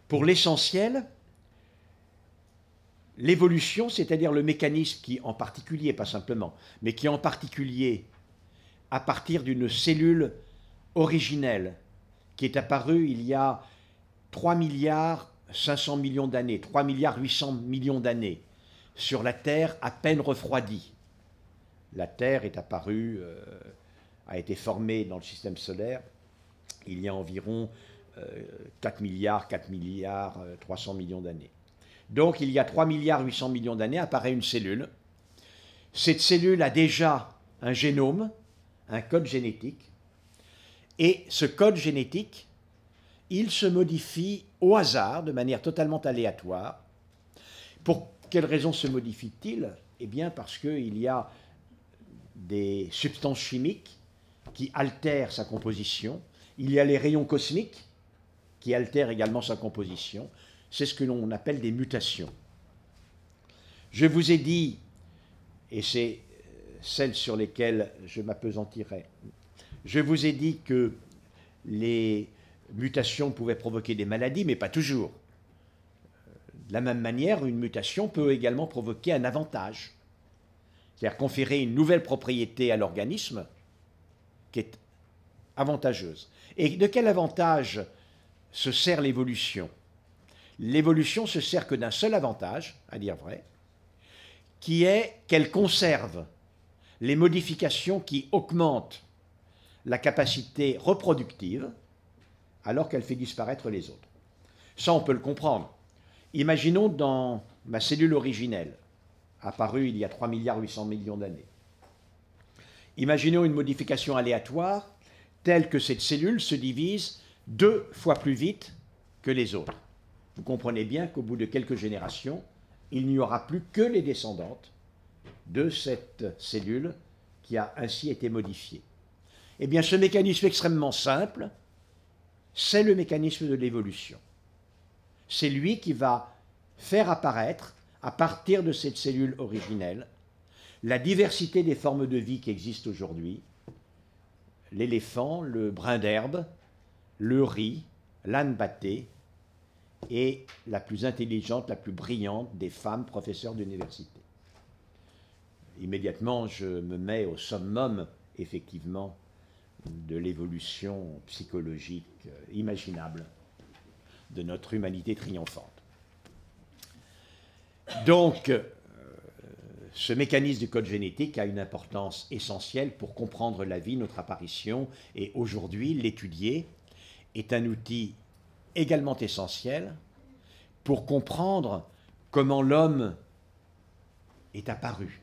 Pour l'essentiel, l'évolution, c'est-à-dire le mécanisme qui en particulier, pas simplement, mais qui en particulier, à partir d'une cellule originelle, qui est apparue il y a 3 milliards 500 millions d'années, 3 milliards 800 millions d'années, sur la Terre à peine refroidie. La Terre est apparue, a été formée dans le système solaire il y a environ 4 milliards 300 millions d'années. Donc il y a 3 milliards 800 millions d'années apparaît une cellule. Cette cellule a déjà un génome, un code génétique, et ce code génétique, il se modifie au hasard, de manière totalement aléatoire. Pour quelle raison se modifie-t-il? Eh bien parce qu'il y a des substances chimiques qui altèrent sa composition. Il y a les rayons cosmiques qui altèrent également sa composition. C'est ce que l'on appelle des mutations. Je vous ai dit, et c'est celles sur lesquelles je m'appesantirai, je vous ai dit que les mutations pouvaient provoquer des maladies, mais pas toujours. De la même manière, une mutation peut également provoquer un avantage, c'est-à-dire conférer une nouvelle propriété à l'organisme qui est avantageuse. Et de quel avantage se sert l'évolution? L'évolution se sert que d'un seul avantage, à dire vrai, qui est qu'elle conserve les modifications qui augmentent la capacité reproductive alors qu'elle fait disparaître les autres. Ça, on peut le comprendre. Imaginons dans ma cellule originelle, apparue il y a 3 milliards 800 millions d'années. Imaginons une modification aléatoire telle que cette cellule se divise 2 fois plus vite que les autres. Vous comprenez bien qu'au bout de quelques générations, il n'y aura plus que les descendantes de cette cellule qui a ainsi été modifiée. Eh bien, ce mécanisme extrêmement simple, c'est le mécanisme de l'évolution. C'est lui qui va faire apparaître, à partir de cette cellule originelle, la diversité des formes de vie qui existent aujourd'hui. L'éléphant, le brin d'herbe, le riz, l'âne batté, et la plus intelligente, la plus brillante des femmes professeurs d'université. Immédiatement, je me mets au summum, effectivement, de l'évolution psychologique imaginable de notre humanité triomphante. Donc, ce mécanisme du code génétique a une importance essentielle pour comprendre la vie, notre apparition, et aujourd'hui, l'étudier est un outil également essentiel pour comprendre comment l'homme est apparu.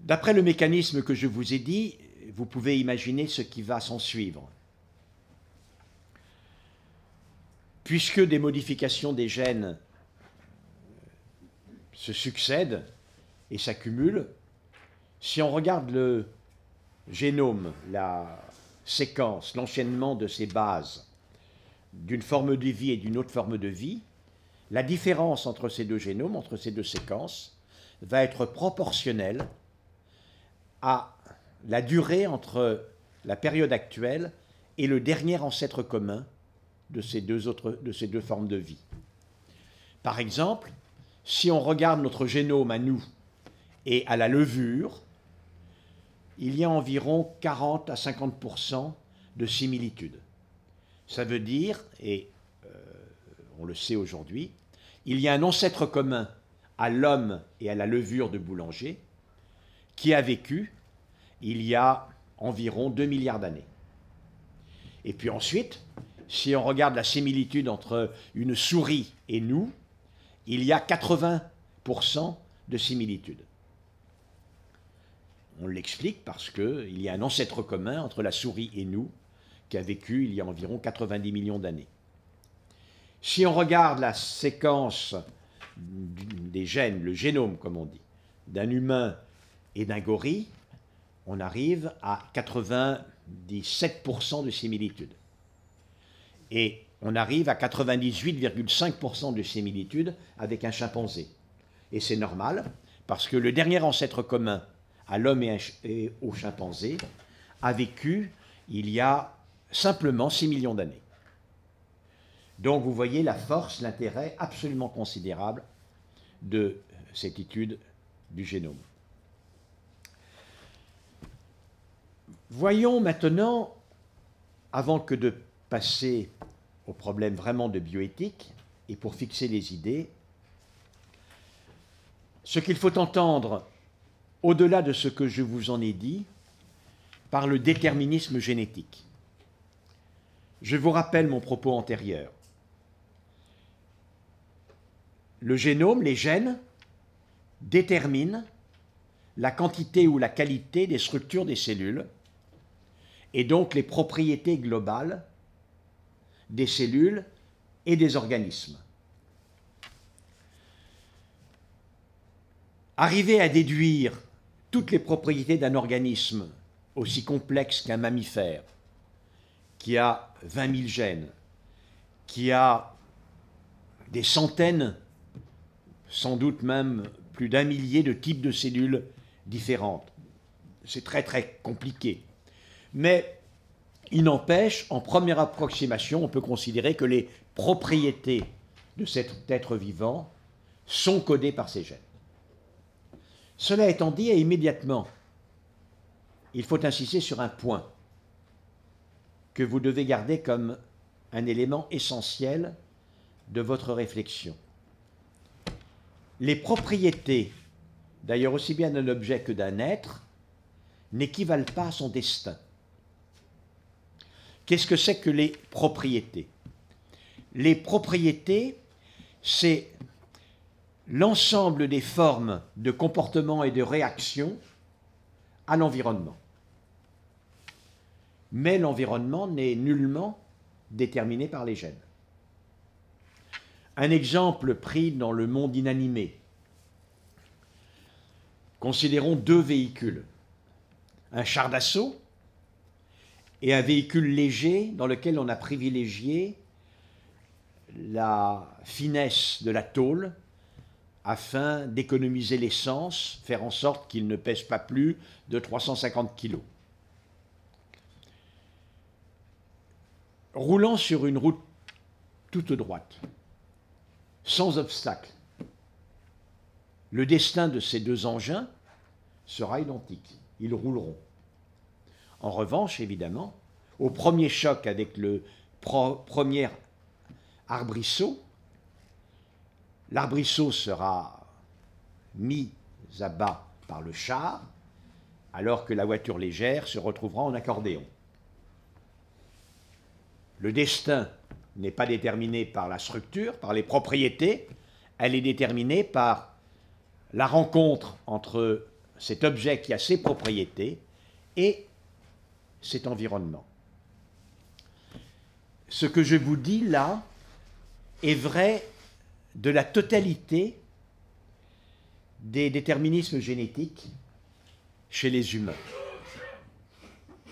D'après le mécanisme que je vous ai dit, vous pouvez imaginer ce qui va s'en suivre. Puisque des modifications des gènes se succèdent et s'accumulent, si on regarde le génome, la séquence, l'enchaînement de ces bases d'une forme de vie et d'une autre forme de vie, la différence entre ces deux génomes, entre ces deux séquences, va être proportionnelle à la durée entre la période actuelle et le dernier ancêtre commun de ces deux formes de vie. Par exemple, si on regarde notre génome à nous et à la levure, il y a environ 40 à 50% de similitudes. Ça veut dire, et on le sait aujourd'hui, il y a un ancêtre commun à l'homme et à la levure de boulanger qui a vécu il y a environ 2 milliards d'années. Et puis ensuite, si on regarde la similitude entre une souris et nous, il y a 80% de similitude. On l'explique parce qu'il y a un ancêtre commun entre la souris et nous qui a vécu il y a environ 90 millions d'années. Si on regarde la séquence des gènes, le génome comme on dit, d'un humain et d'un gorille, on arrive à 97% de similitude. Et on arrive à 98,5% de similitude avec un chimpanzé. Et c'est normal, parce que le dernier ancêtre commun à l'homme et au chimpanzé a vécu il y a simplement 6 millions d'années. Donc vous voyez la force, l'intérêt absolument considérable de cette étude du génome. Voyons maintenant, avant que de passer au problème vraiment de bioéthique, et pour fixer les idées, ce qu'il faut entendre, au-delà de ce que je vous en ai dit, par le déterminisme génétique. Je vous rappelle mon propos antérieur. Le génome, les gènes, déterminent la quantité ou la qualité des structures des cellules et donc les propriétés globales des cellules et des organismes. Arriver à déduire toutes les propriétés d'un organisme aussi complexe qu'un mammifère, qui a 20 000 gènes, qui a des centaines, sans doute même plus d'un millier de types de cellules différentes. C'est très très compliqué. Mais il n'empêche, en première approximation, on peut considérer que les propriétés de cet être vivant sont codées par ces gènes. Cela étant dit, et immédiatement, il faut insister sur un point que vous devez garder comme un élément essentiel de votre réflexion. Les propriétés, d'ailleurs aussi bien d'un objet que d'un être, n'équivalent pas à son destin. Qu'est-ce que c'est que les propriétés? Les propriétés, c'est l'ensemble des formes de comportement et de réaction à l'environnement. Mais l'environnement n'est nullement déterminé par les gènes. Un exemple pris dans le monde inanimé. Considérons deux véhicules. Un char d'assaut et un véhicule léger dans lequel on a privilégié la finesse de la tôle afin d'économiser l'essence, faire en sorte qu'il ne pèse pas plus de 350 kg. Roulant sur une route toute droite, sans obstacle, le destin de ces deux engins sera identique. Ils rouleront. En revanche, évidemment, au premier choc avec le premier arbrisseau, l'arbrisseau sera mis à bas par le char, alors que la voiture légère se retrouvera en accordéon. Le destin n'est pas déterminé par la structure, par les propriétés, elle est déterminée par la rencontre entre cet objet qui a ses propriétés et cet environnement. Ce que je vous dis là est vrai de la totalité des déterminismes génétiques chez les humains.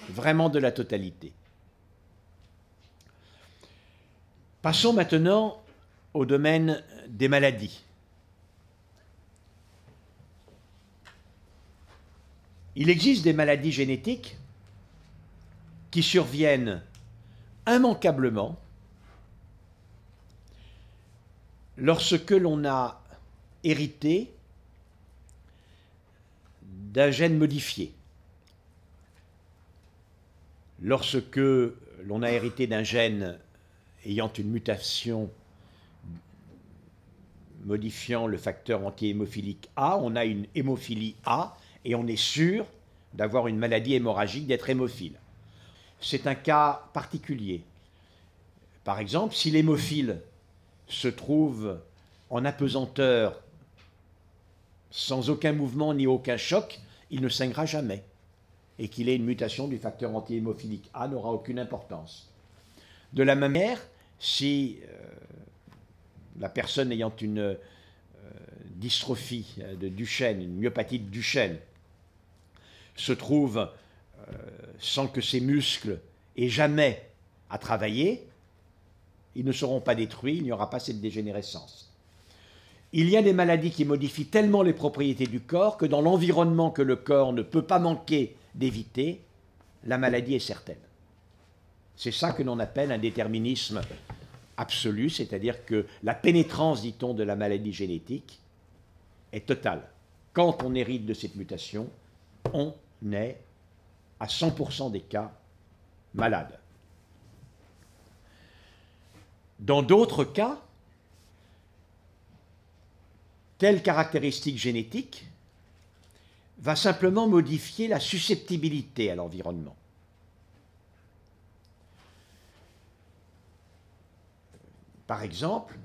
Vraiment de la totalité. Passons maintenant au domaine des maladies. Il existe des maladies génétiques qui surviennent immanquablement lorsque l'on a hérité d'un gène modifié. Lorsque l'on a hérité d'un gène ayant une mutation modifiant le facteur anti-hémophilique A, on a une hémophilie A et on est sûr d'avoir une maladie hémorragique, d'être hémophile. C'est un cas particulier. Par exemple, si l'hémophile se trouve en apesanteur sans aucun mouvement ni aucun choc, il ne saignera jamais. Et qu'il ait une mutation du facteur anti-hémophilique A n'aura aucune importance. De la même manière, si la personne ayant une dystrophie de Duchenne, une myopathie de Duchenne, se trouve sans que ses muscles aient jamais à travailler, ils ne seront pas détruits, il n'y aura pas cette dégénérescence. Il y a des maladies qui modifient tellement les propriétés du corps que dans l'environnement que le corps ne peut pas manquer d'éviter, la maladie est certaine. C'est ça que l'on appelle un déterminisme absolue, c'est-à-dire que la pénétrance, dit-on, de la maladie génétique est totale. Quand on hérite de cette mutation, on est à 100% des cas malade. Dans d'autres cas, telle caractéristique génétique va simplement modifier la susceptibilité à l'environnement. Par exemple,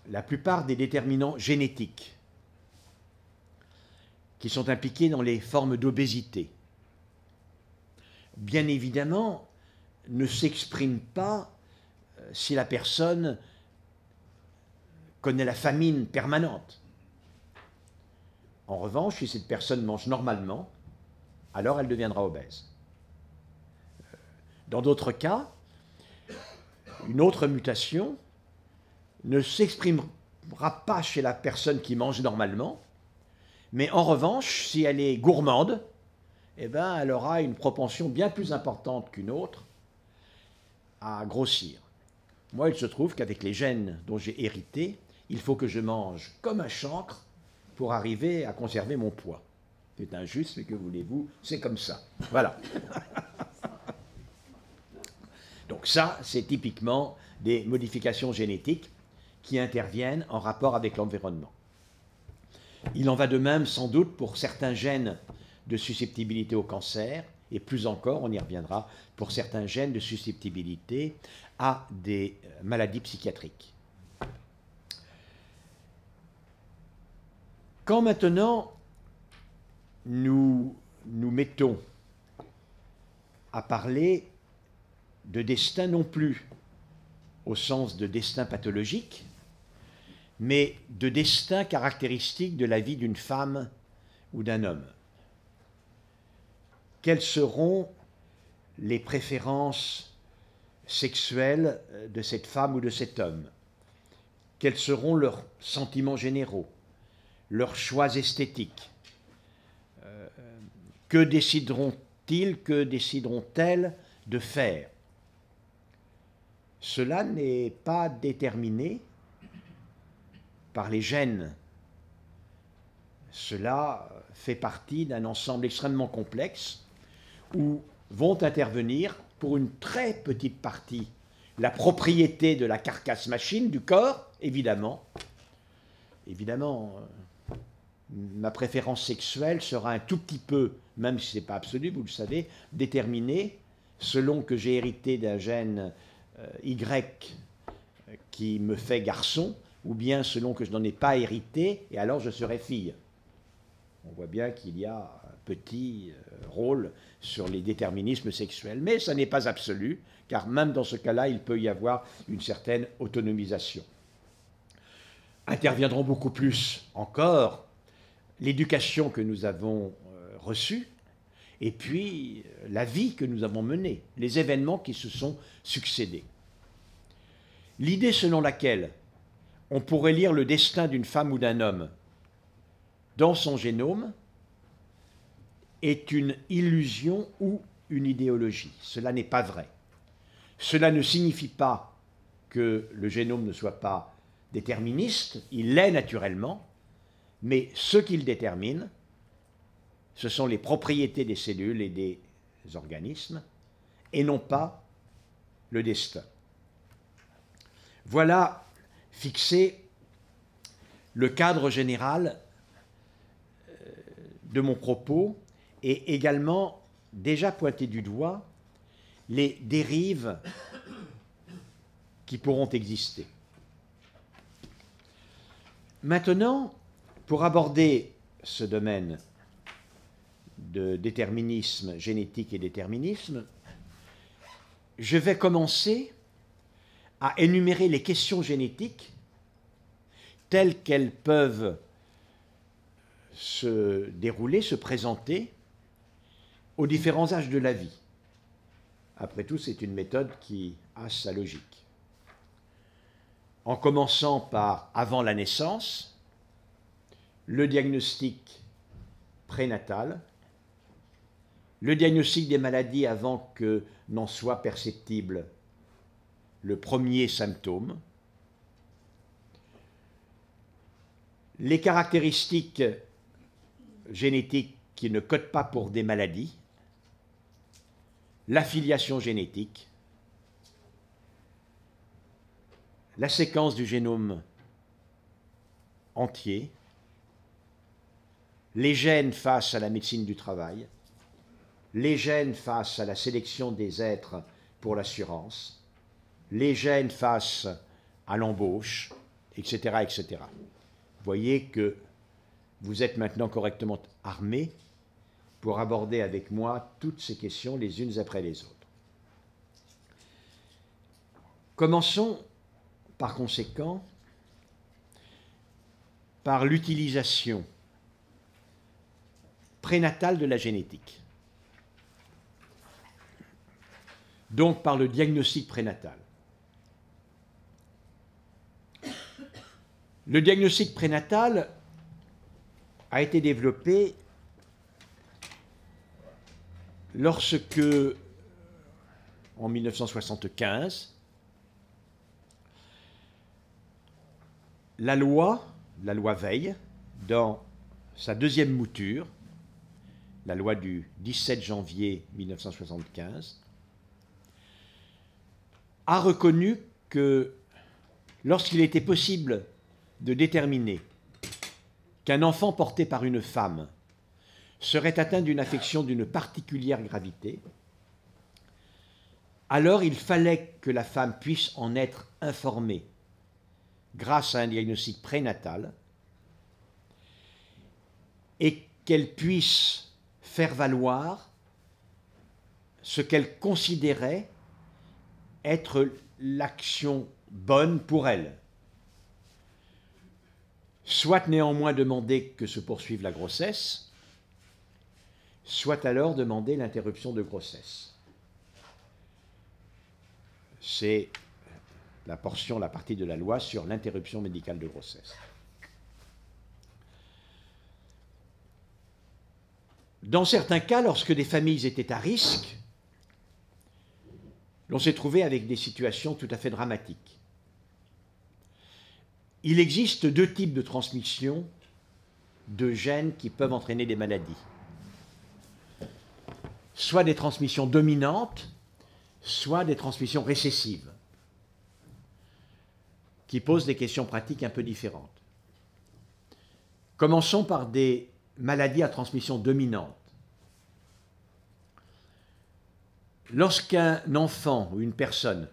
la plupart des déterminants génétiques qui sont impliqués dans les formes d'obésité, bien évidemment, ne s'expriment pas si la personne connaît la famine permanente. En revanche, si cette personne mange normalement, alors elle deviendra obèse. Dans d'autres cas, une autre mutation ne s'exprimera pas chez la personne qui mange normalement, mais en revanche, si elle est gourmande, eh ben, elle aura une propension bien plus importante qu'une autre à grossir. Moi, il se trouve qu'avec les gènes dont j'ai hérité, il faut que je mange comme un chancre pour arriver à conserver mon poids. C'est injuste, mais que voulez-vous, c'est comme ça. Voilà. Donc ça, c'est typiquement des modifications génétiques qui interviennent en rapport avec l'environnement. Il en va de même sans doute pour certains gènes de susceptibilité au cancer, et plus encore, on y reviendra, pour certains gènes de susceptibilité à des maladies psychiatriques. Quand maintenant nous nous mettons à parler de destin non plus au sens de destin pathologique, mais de destin caractéristique de la vie d'une femme ou d'un homme. Quelles seront les préférences sexuelles de cette femme ou de cet homme? Quels seront leurs sentiments généraux, leurs choix esthétiques? Que décideront-ils, que décideront-elles de faire? Cela n'est pas déterminé par les gènes. Cela fait partie d'un ensemble extrêmement complexe où vont intervenir pour une très petite partie la propriété de la carcasse machine du corps, évidemment. Évidemment, ma préférence sexuelle sera un tout petit peu, même si ce n'est pas absolu, vous le savez, déterminée selon que j'ai hérité d'un gène Y qui me fait garçon, ou bien selon que je n'en ai pas hérité, et alors je serai fille. On voit bien qu'il y a un petit rôle sur les déterminismes sexuels, mais ça n'est pas absolu, car même dans ce cas-là, il peut y avoir une certaine autonomisation. Interviendront beaucoup plus encore l'éducation que nous avons reçue, et puis la vie que nous avons menée, les événements qui se sont succédés. L'idée selon laquelle on pourrait lire le destin d'une femme ou d'un homme dans son génome est une illusion ou une idéologie. Cela n'est pas vrai. Cela ne signifie pas que le génome ne soit pas déterministe, il l'est naturellement, mais ce qu'il détermine, ce sont les propriétés des cellules et des organismes, et non pas le destin. Voilà fixé le cadre général de mon propos et également déjà pointé du doigt les dérives qui pourront exister. Maintenant, pour aborder ce domaine de déterminisme génétique et déterminisme, je vais commencer à énumérer les questions génétiques telles qu'elles peuvent se dérouler, se présenter aux différents âges de la vie. Après tout, c'est une méthode qui a sa logique. En commençant par avant la naissance, le diagnostic prénatal, le diagnostic des maladies avant que n'en soit perceptible le premier symptôme. Les caractéristiques génétiques qui ne codent pas pour des maladies, l'affiliation génétique, la séquence du génome entier, les gènes face à la médecine du travail, les gènes face à la sélection des êtres pour l'assurance, les gènes face à l'embauche, etc., etc. Vous voyez que vous êtes maintenant correctement armés pour aborder avec moi toutes ces questions les unes après les autres. Commençons par conséquent par l'utilisation prénatale de la génétique. Donc par le diagnostic prénatal. Le diagnostic prénatal a été développé lorsque, en 1975, la loi Veil, dans sa deuxième mouture, la loi du 17 janvier 1975, a reconnu que lorsqu'il était possible de déterminer qu'un enfant porté par une femme serait atteint d'une affection d'une particulière gravité, alors il fallait que la femme puisse en être informée grâce à un diagnostic prénatal et qu'elle puisse faire valoir ce qu'elle considérait être l'action bonne pour elle. Soit néanmoins demander que se poursuive la grossesse, soit alors demander l'interruption de grossesse. C'est la partie de la loi sur l'interruption médicale de grossesse. Dans certains cas, lorsque des familles étaient à risque, l'on s'est trouvé avec des situations tout à fait dramatiques. Il existe deux types de transmission de gènes qui peuvent entraîner des maladies. Soit des transmissions dominantes, soit des transmissions récessives, qui posent des questions pratiques un peu différentes. Commençons par des maladies à transmission dominante. Lorsqu'un enfant ou une personne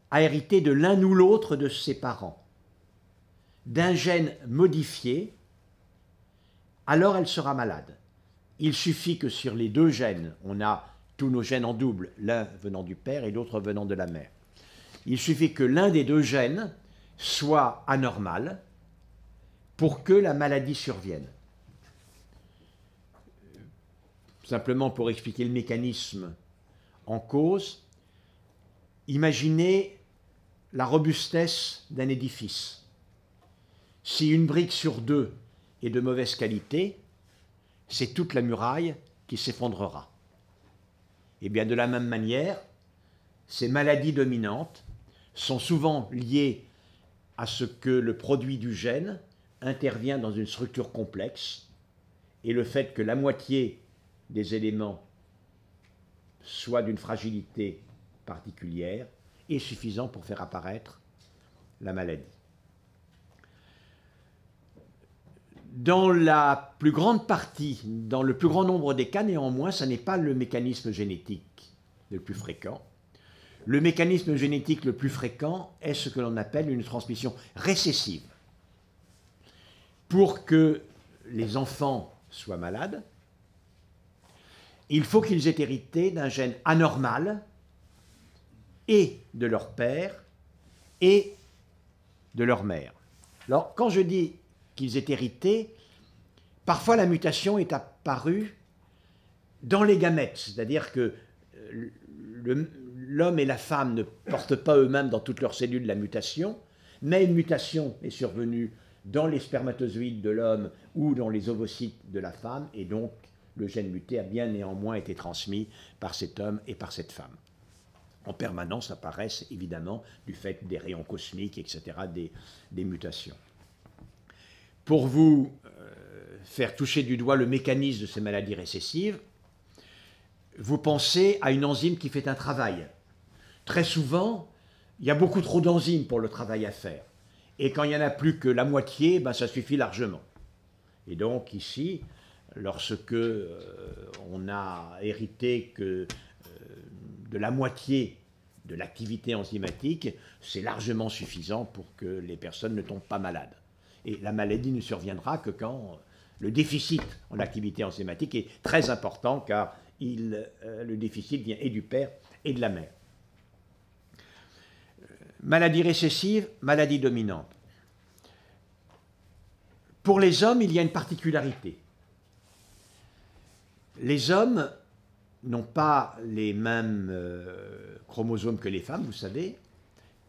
a hérité de l'un ou l'autre de ses parents d'un gène modifié, alors elle sera malade. Il suffit que sur les deux gènes, on a tous nos gènes en double, l'un venant du père et l'autre venant de la mère. Il suffit que l'un des deux gènes soit anormal pour que la maladie survienne. Simplement pour expliquer le mécanisme en cause, imaginez la robustesse d'un édifice. Si une brique sur deux est de mauvaise qualité, c'est toute la muraille qui s'effondrera. Et bien de la même manière, ces maladies dominantes sont souvent liées à ce que le produit du gène intervient dans une structure complexe et le fait que la moitié des éléments soit d'une fragilité particulière est suffisant pour faire apparaître la maladie. Dans la plus grande partie, dans le plus grand nombre des cas, néanmoins, ce n'est pas le mécanisme génétique le plus fréquent. Le mécanisme génétique le plus fréquent est ce que l'on appelle une transmission récessive. Pour que les enfants soient malades, il faut qu'ils aient hérité d'un gène anormal et de leur père et de leur mère. Alors, quand je dis qu'ils aient hérité, parfois la mutation est apparue dans les gamètes, c'est-à-dire que l'homme et la femme ne portent pas eux-mêmes dans toutes leurs cellules la mutation, mais une mutation est survenue dans les spermatozoïdes de l'homme ou dans les ovocytes de la femme, et donc le gène muté a bien néanmoins été transmis par cet homme et par cette femme. en permanence apparaissent évidemment du fait des rayons cosmiques, etc., des mutations. Pour vous faire toucher du doigt le mécanisme de ces maladies récessives, vous pensez à une enzyme qui fait un travail. Très souvent, il y a beaucoup trop d'enzymes pour le travail à faire. Et quand il n'y en a plus que la moitié, ben, ça suffit largement. Et donc ici, lorsque on a hérité que de la moitié de l'activité enzymatique, c'est largement suffisant pour que les personnes ne tombent pas malades. Et la maladie ne surviendra que quand le déficit en activité enzymatique est très important, car le déficit vient et du père et de la mère. Maladie récessive, maladie dominante. Pour les hommes, il y a une particularité. Les hommes n'ont pas les mêmes chromosomes que les femmes, vous savez,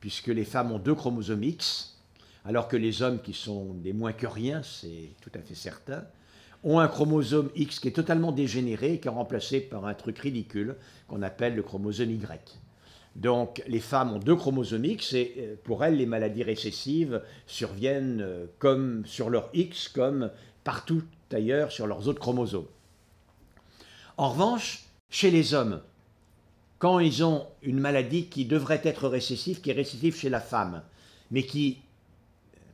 puisque les femmes ont 2 chromosomes X, alors que les hommes, qui sont des moins que rien, c'est tout à fait certain, ont un chromosome X qui est totalement dégénéré, qui est remplacé par un truc ridicule qu'on appelle le chromosome Y. Donc les femmes ont 2 chromosomes X et pour elles, les maladies récessives surviennent comme sur leur X, comme partout ailleurs sur leurs autres chromosomes. En revanche, chez les hommes, quand ils ont une maladie qui devrait être récessive, qui est récessive chez la femme, mais qui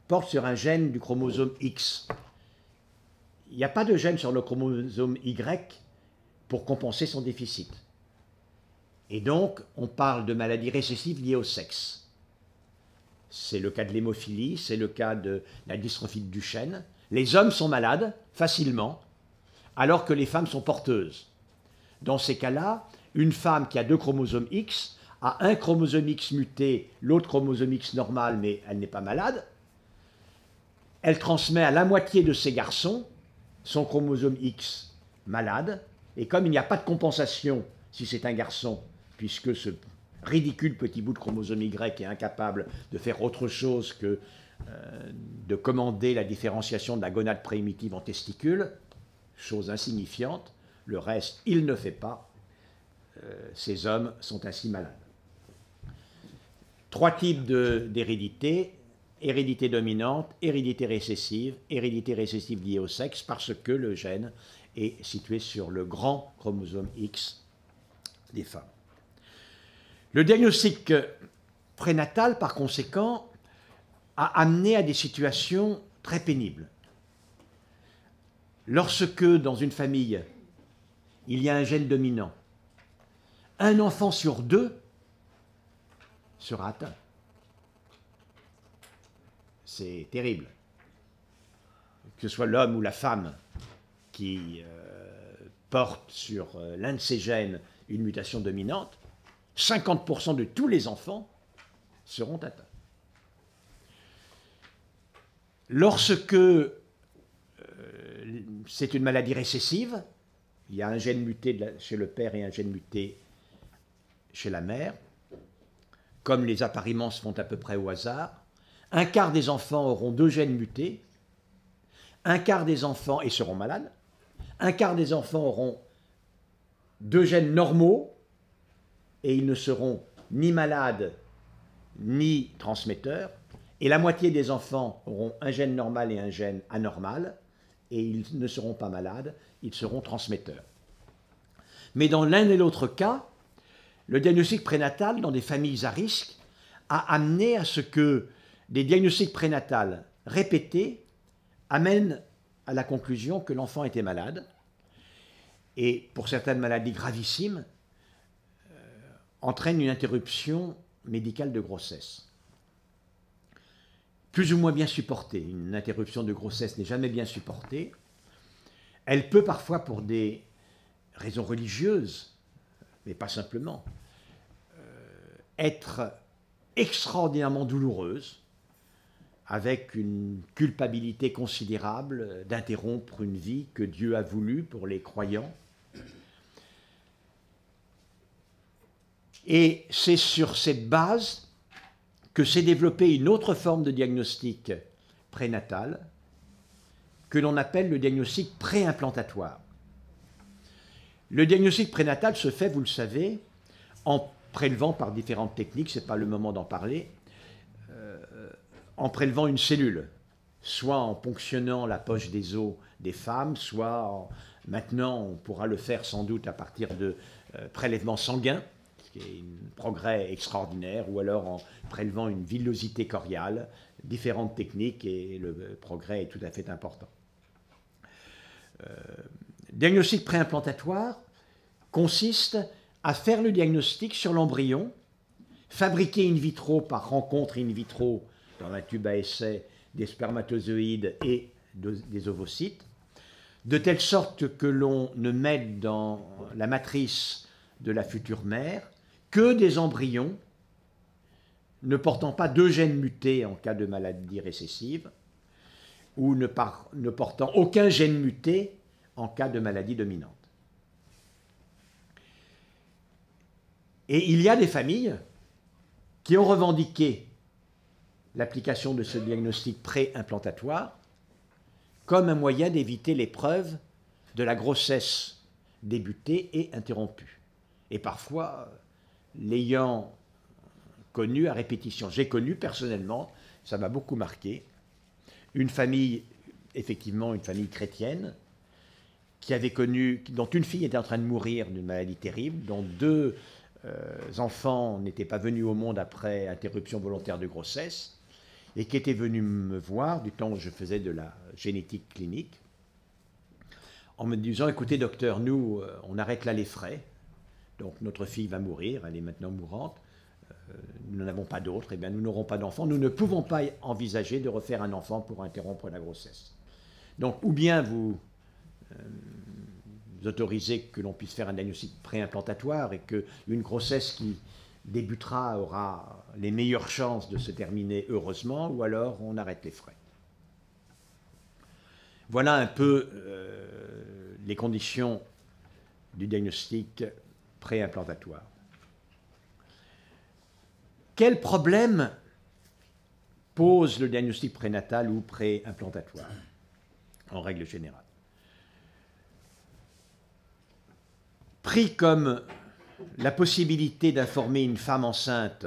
porte sur un gène du chromosome X, il n'y a pas de gène sur le chromosome Y pour compenser son déficit. Et donc, on parle de maladies récessives liées au sexe. C'est le cas de l'hémophilie, c'est le cas de la dystrophie de Duchenne. Les hommes sont malades facilement, alors que les femmes sont porteuses. Dans ces cas-là, une femme qui a 2 chromosomes X a un chromosome X muté, l'autre chromosome X normal, mais elle n'est pas malade. Elle transmet à la moitié de ses garçons son chromosome X malade, et comme il n'y a pas de compensation si c'est un garçon, puisque ce ridicule petit bout de chromosome Y est incapable de faire autre chose que de commander la différenciation de la gonade primitive en testicules, chose insignifiante, le reste, il ne fait pas. Ces hommes sont ainsi malades. 3 types d'hérédité: hérédité dominante, hérédité récessive liée au sexe, parce que le gène est situé sur le grand chromosome X des femmes. Le diagnostic prénatal, par conséquent, a amené à des situations très pénibles. Lorsque, dans une famille, il y a un gène dominant, un enfant sur 2 sera atteint. C'est terrible. Que ce soit l'homme ou la femme qui porte sur l'un de ces gènes une mutation dominante, 50% de tous les enfants seront atteints. Lorsque c'est une maladie récessive, il y a un gène muté chez le père et un gène muté chez la mère, comme les appariements se font à peu près au hasard, un quart des enfants auront 2 gènes mutés, un quart des enfants, et seront malades, un quart des enfants auront 2 gènes normaux, et ils ne seront ni malades ni transmetteurs, et la moitié des enfants auront un gène normal et un gène anormal, et ils ne seront pas malades, ils seront transmetteurs. Mais dans l'un et l'autre cas, le diagnostic prénatal dans des familles à risque a amené à ce que des diagnostics prénatals répétés amènent à la conclusion que l'enfant était malade, et pour certaines maladies gravissimes, entraîne une interruption médicale de grossesse. Plus ou moins bien supportée. Une interruption de grossesse n'est jamais bien supportée. Elle peut parfois, pour des raisons religieuses, mais pas simplement, être extraordinairement douloureuse, avec une culpabilité considérable d'interrompre une vie que Dieu a voulu pour les croyants. Et c'est sur cette base que s'est développée une autre forme de diagnostic prénatal que l'on appelle le diagnostic préimplantatoire. Le diagnostic prénatal se fait, vous le savez, en prélevant par différentes techniques, ce n'est pas le moment d'en parler, en prélevant une cellule, soit en ponctionnant la poche des os des femmes, soit maintenant on pourra le faire sans doute à partir de prélèvements sanguins, ce qui est un progrès extraordinaire, ou alors en prélevant une villosité coriale, différentes techniques, et le progrès est tout à fait important. Diagnostic préimplantatoire consiste à faire le diagnostic sur l'embryon, fabriquer in vitro par rencontre in vitro dans un tube à essai des spermatozoïdes et des ovocytes, de telle sorte que l'on ne mette dans la matrice de la future mère que des embryons ne portant pas deux gènes mutés en cas de maladie récessive, ou ne portant aucun gène muté en cas de maladie dominante. Et il y a des familles qui ont revendiqué l'application de ce diagnostic pré-implantatoire comme un moyen d'éviter l'épreuve de la grossesse débutée et interrompue. Et parfois, l'ayant connu à répétition. J'ai connu personnellement, ça m'a beaucoup marqué, une famille, effectivement une famille chrétienne, qui avait connu, dont une fille était en train de mourir d'une maladie terrible, dont deux enfants n'étaient pas venus au monde après interruption volontaire de grossesse, et qui était venu me voir du temps où je faisais de la génétique clinique, en me disant, écoutez docteur, nous, on arrête là les frais, donc notre fille va mourir, elle est maintenant mourante, nous n'en avons pas d'autres, eh bien nous n'aurons pas d'enfants, nous ne pouvons pas envisager de refaire un enfant pour interrompre la grossesse. Donc, ou bien vous autorisez que l'on puisse faire un diagnostic préimplantatoire et qu'une grossesse qui débutera aura les meilleures chances de se terminer heureusement, ou alors on arrête les frais. Voilà un peu les conditions du diagnostic préimplantatoire. Quel problème pose le diagnostic prénatal ou préimplantatoire, en règle générale? Pris comme la possibilité d'informer une femme enceinte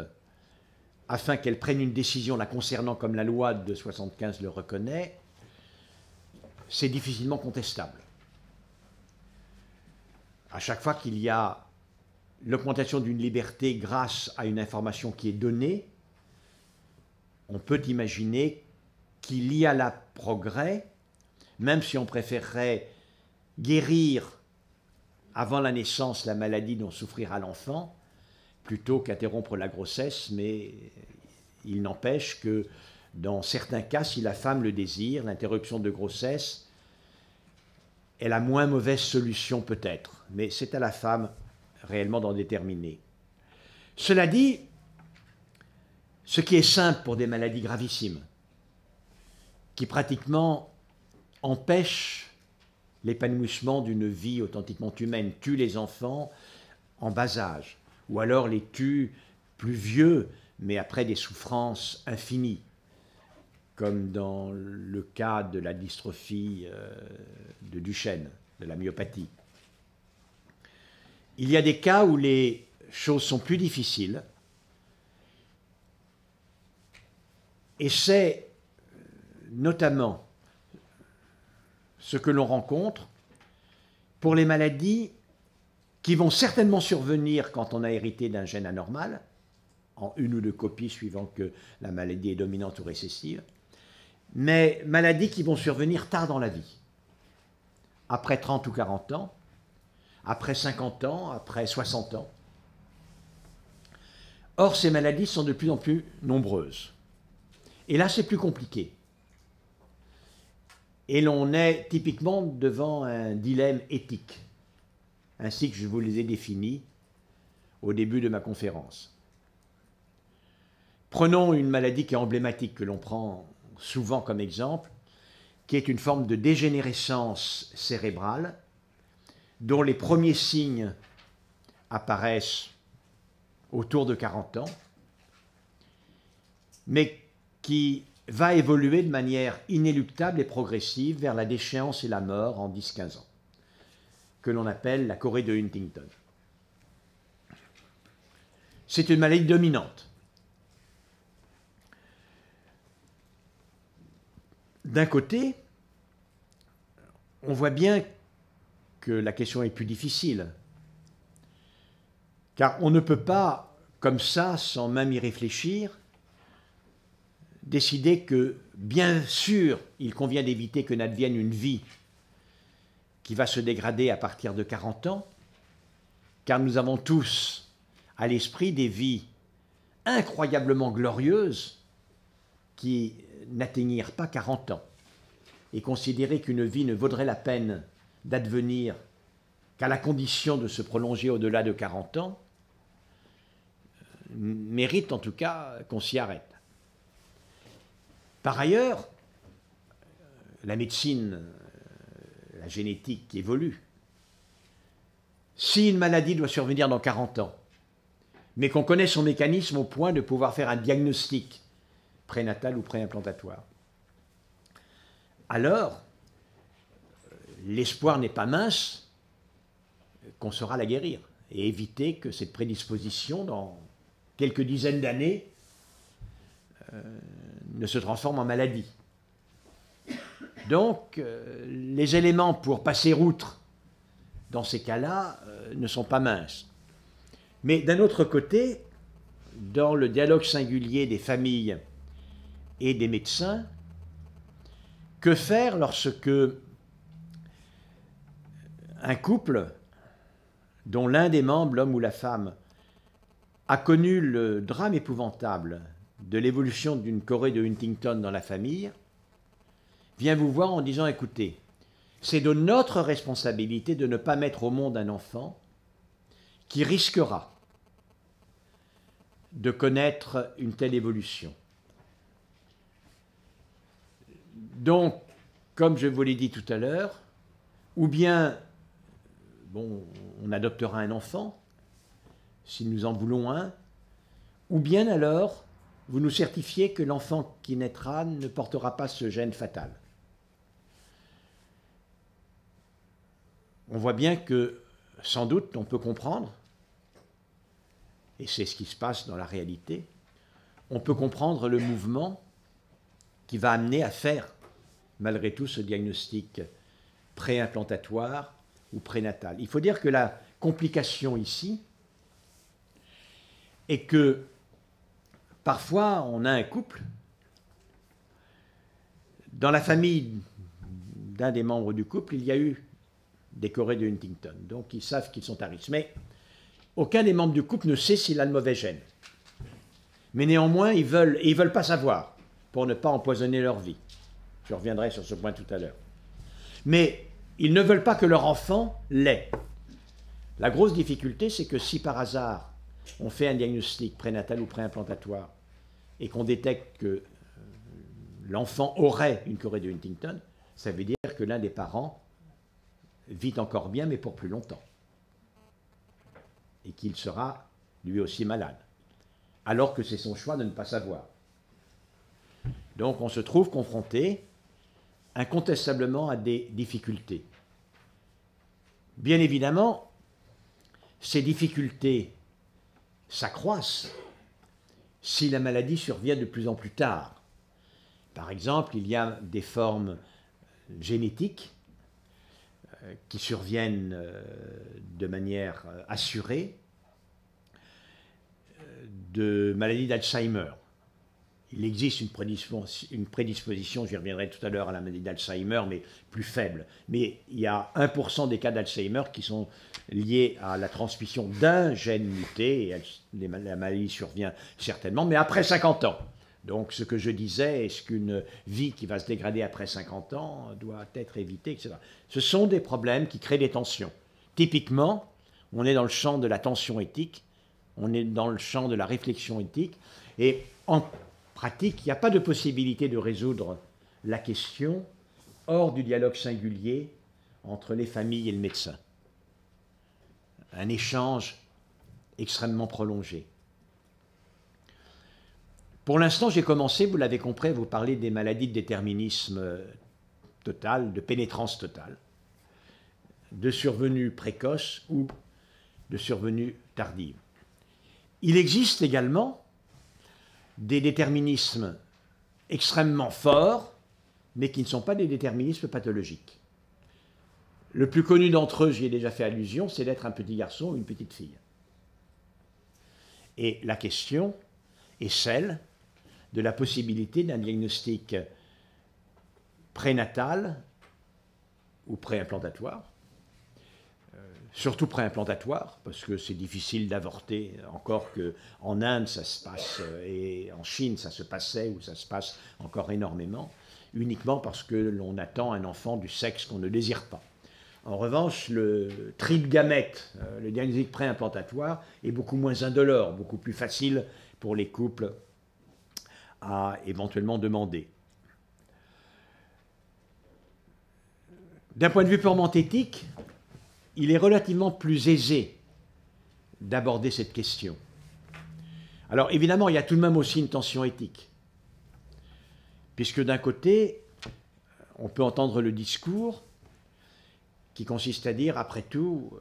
afin qu'elle prenne une décision la concernant comme la loi de 1975 le reconnaît, c'est difficilement contestable. À chaque fois qu'il y a l'augmentation d'une liberté grâce à une information qui est donnée, on peut imaginer qu'il y a là progrès, même si on préférerait guérir avant la naissance la maladie dont souffrira l'enfant, plutôt qu'interrompre la grossesse, mais il n'empêche que dans certains cas, si la femme le désire, l'interruption de grossesse est la moins mauvaise solution peut-être, mais c'est à la femme réellement d'en déterminer. Cela dit, ce qui est simple pour des maladies gravissimes, qui pratiquement empêchent l'épanouissement d'une vie authentiquement humaine, tue les enfants en bas âge, ou alors les tue plus vieux, mais après des souffrances infinies, comme dans le cas de la dystrophie de Duchenne, de la myopathie. Il y a des cas où les choses sont plus difficiles, et c'est notamment ce que l'on rencontre pour les maladies qui vont certainement survenir quand on a hérité d'un gène anormal, en une ou deux copies suivant que la maladie est dominante ou récessive, mais maladies qui vont survenir tard dans la vie, après 30 ou 40 ans, après 50 ans, après 60 ans. Or, ces maladies sont de plus en plus nombreuses. Et là, c'est plus compliqué. Et l'on est typiquement devant un dilemme éthique, ainsi que je vous les ai définis au début de ma conférence. Prenons une maladie qui est emblématique, que l'on prend souvent comme exemple, qui est une forme de dégénérescence cérébrale, dont les premiers signes apparaissent autour de 40 ans, mais qui va évoluer de manière inéluctable et progressive vers la déchéance et la mort en 10-15 ans, que l'on appelle la chorée de Huntington. C'est une maladie dominante. D'un côté, on voit bien que la question est plus difficile, car on ne peut pas, comme ça, sans même y réfléchir, décider que, bien sûr, il convient d'éviter que n'advienne une vie qui va se dégrader à partir de 40 ans, car nous avons tous à l'esprit des vies incroyablement glorieuses qui n'atteignirent pas 40 ans. Et considérer qu'une vie ne vaudrait la peine d'advenir qu'à la condition de se prolonger au-delà de 40 ans, mérite en tout cas qu'on s'y arrête. Par ailleurs, la médecine, la génétique évolue. Si une maladie doit survenir dans 40 ans, mais qu'on connaît son mécanisme au point de pouvoir faire un diagnostic prénatal ou préimplantatoire, alors l'espoir n'est pas mince qu'on saura la guérir et éviter que cette prédisposition, dans quelques dizaines d'années, ne se transforme en maladie. Donc, les éléments pour passer outre dans ces cas-là ne sont pas minces. Mais d'un autre côté, dans le dialogue singulier des familles et des médecins, que faire lorsque un couple dont l'un des membres, l'homme ou la femme, a connu le drame épouvantable de l'évolution d'une chorée de Huntington dans la famille, vient vous voir en disant « Écoutez, c'est de notre responsabilité de ne pas mettre au monde un enfant qui risquera de connaître une telle évolution. » Donc, comme je vous l'ai dit tout à l'heure, ou bien bon, on adoptera un enfant, si nous en voulons un, ou bien alors vous nous certifiez que l'enfant qui naîtra ne portera pas ce gène fatal. On voit bien que, sans doute, on peut comprendre, et c'est ce qui se passe dans la réalité, on peut comprendre le mouvement qui va amener à faire, malgré tout, ce diagnostic préimplantatoire ou prénatal. Il faut dire que la complication ici est que parfois on a un couple, dans la famille d'un des membres du couple, il y a eu des chorées de Huntington, donc ils savent qu'ils sont à risque. Mais aucun des membres du couple ne sait s'il a le mauvais gène. Mais néanmoins, ils veulent pas savoir, pour ne pas empoisonner leur vie. Je reviendrai sur ce point tout à l'heure. Mais ils ne veulent pas que leur enfant l'ait. La grosse difficulté, c'est que si par hasard, on fait un diagnostic prénatal ou préimplantatoire et qu'on détecte que l'enfant aurait une chorée de Huntington, ça veut dire que l'un des parents vit encore bien, mais pour plus longtemps. Et qu'il sera lui aussi malade. Alors que c'est son choix de ne pas savoir. Donc on se trouve confronté incontestablement à des difficultés. Bien évidemment, ces difficultés s'accroissent si la maladie survient de plus en plus tard. Par exemple, il y a des formes génétiques qui surviennent de manière assurée de maladies d'Alzheimer. Il existe une prédisposition, j'y reviendrai tout à l'heure, à la maladie d'Alzheimer, mais plus faible. Mais il y a 1% des cas d'Alzheimer qui sont liés à la transmission d'un gène muté, et la maladie survient certainement, mais après 50 ans. Donc ce que je disais, est-ce qu'une vie qui va se dégrader après 50 ans doit être évitée, etc. Ce sont des problèmes qui créent des tensions. Typiquement, on est dans le champ de la tension éthique, on est dans le champ de la réflexion éthique, et en pratique, il n'y a pas de possibilité de résoudre la question hors du dialogue singulier entre les familles et le médecin. Un échange extrêmement prolongé. Pour l'instant, j'ai commencé, vous l'avez compris, à vous parler des maladies de déterminisme total, de pénétrance totale, de survenue précoce ou de survenue tardive. Il existe également des déterminismes extrêmement forts, mais qui ne sont pas des déterminismes pathologiques. Le plus connu d'entre eux, j'y ai déjà fait allusion, c'est d'être un petit garçon ou une petite fille. Et la question est celle de la possibilité d'un diagnostic prénatal ou préimplantatoire, surtout préimplantatoire, parce que c'est difficile d'avorter, encore qu'en Inde ça se passe, et en Chine ça se passait, ou ça se passe encore énormément, uniquement parce que l'on attend un enfant du sexe qu'on ne désire pas. En revanche, le tri de gamètes, le diagnostic préimplantatoire, est beaucoup moins indolore, beaucoup plus facile pour les couples à éventuellement demander. D'un point de vue purement éthique, il est relativement plus aisé d'aborder cette question. Alors évidemment, il y a tout de même aussi une tension éthique, puisque d'un côté, on peut entendre le discours qui consiste à dire, après tout,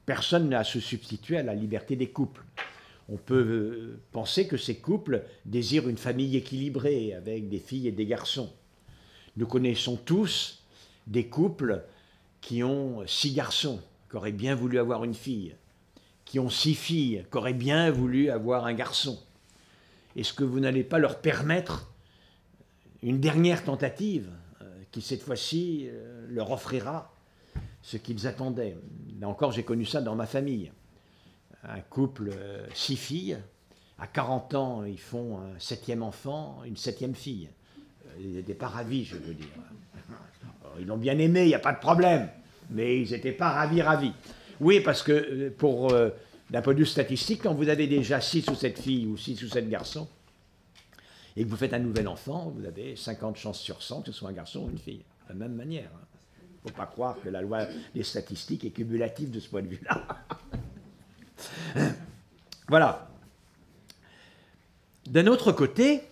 personne n'a à se substituer à la liberté des couples. On peut penser que ces couples désirent une famille équilibrée, avec des filles et des garçons. Nous connaissons tous des couples qui ont 6 garçons, qui auraient bien voulu avoir une fille, qui ont 6 filles, qui auraient bien voulu avoir un garçon. Est-ce que vous n'allez pas leur permettre une dernière tentative qui, cette fois-ci, leur offrira ce qu'ils attendaient? Là encore, j'ai connu ça dans ma famille. Un couple, 6 filles, à 40 ans, ils font un 7e enfant, une 7e fille. Ils n'étaient pas ravis, je veux dire. Ils l'ont bien aimé, il n'y a pas de problème, mais ils n'étaient pas ravis. Oui, parce que d'un point de vue statistique, quand vous avez déjà 6 ou 7 filles ou 6 ou 7 garçons, et que vous faites un nouvel enfant, vous avez 50 chances sur 100 que ce soit un garçon ou une fille. De la même manière. Il ne faut pas croire que la loi des statistiques est cumulative de ce point de vue-là. Voilà. D'un autre côté,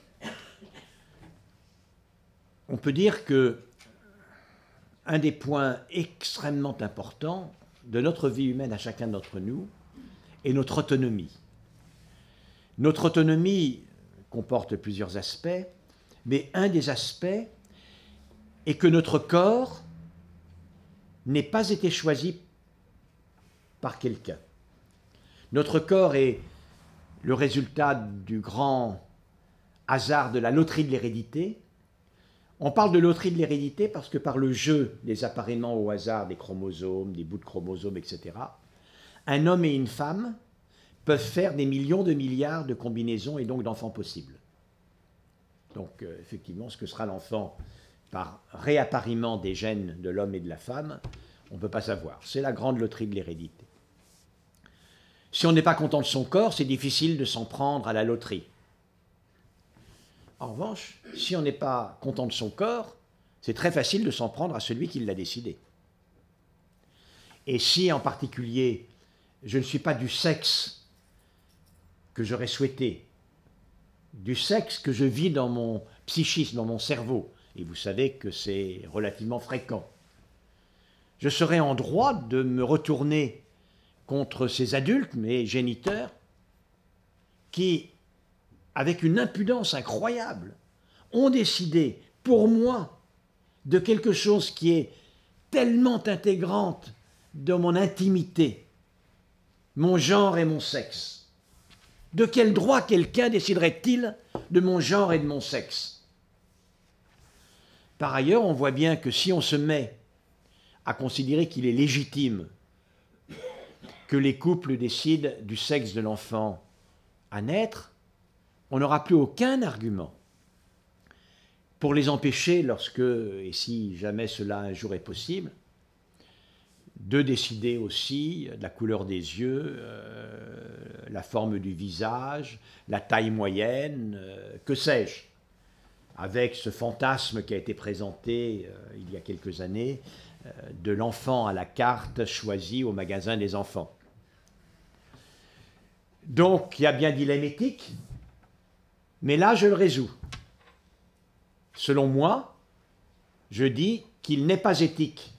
on peut dire que un des points extrêmement importants de notre vie humaine à chacun d'entre nous est notre autonomie. Notre autonomie comporte plusieurs aspects, mais un des aspects est que notre corps n'ait pas été choisi par quelqu'un. Notre corps est le résultat du grand hasard de la loterie de l'hérédité. On parle de loterie de l'hérédité parce que par le jeu des appariements au hasard des chromosomes, des bouts de chromosomes, etc., un homme et une femme peuvent faire des millions de milliards de combinaisons et donc d'enfants possibles. Donc effectivement, ce que sera l'enfant par réappariement des gènes de l'homme et de la femme, on ne peut pas savoir. C'est la grande loterie de l'hérédité. Si on n'est pas content de son corps, c'est difficile de s'en prendre à la loterie. En revanche, si on n'est pas content de son corps, c'est très facile de s'en prendre à celui qui l'a décidé. Et si, en particulier, je ne suis pas du sexe que j'aurais souhaité, du sexe que je vis dans mon psychisme, dans mon cerveau, et vous savez que c'est relativement fréquent, je serais en droit de me retourner contre ces adultes, mes géniteurs, qui, avec une impudence incroyable, ont décidé, pour moi, de quelque chose qui est tellement intégrante de mon intimité, mon genre et mon sexe. De quel droit quelqu'un déciderait-il de mon genre et de mon sexe? Par ailleurs, on voit bien que si on se met à considérer qu'il est légitime que les couples décident du sexe de l'enfant à naître, on n'aura plus aucun argument pour les empêcher, lorsque, et si jamais cela un jour est possible, de décider aussi de la couleur des yeux, la forme du visage, la taille moyenne, que sais-je, avec ce fantasme qui a été présenté il y a quelques années, de l'enfant à la carte choisi au magasin des enfants. Donc, il y a bien dilemme éthique, mais là, je le résous. Selon moi, je dis qu'il n'est pas éthique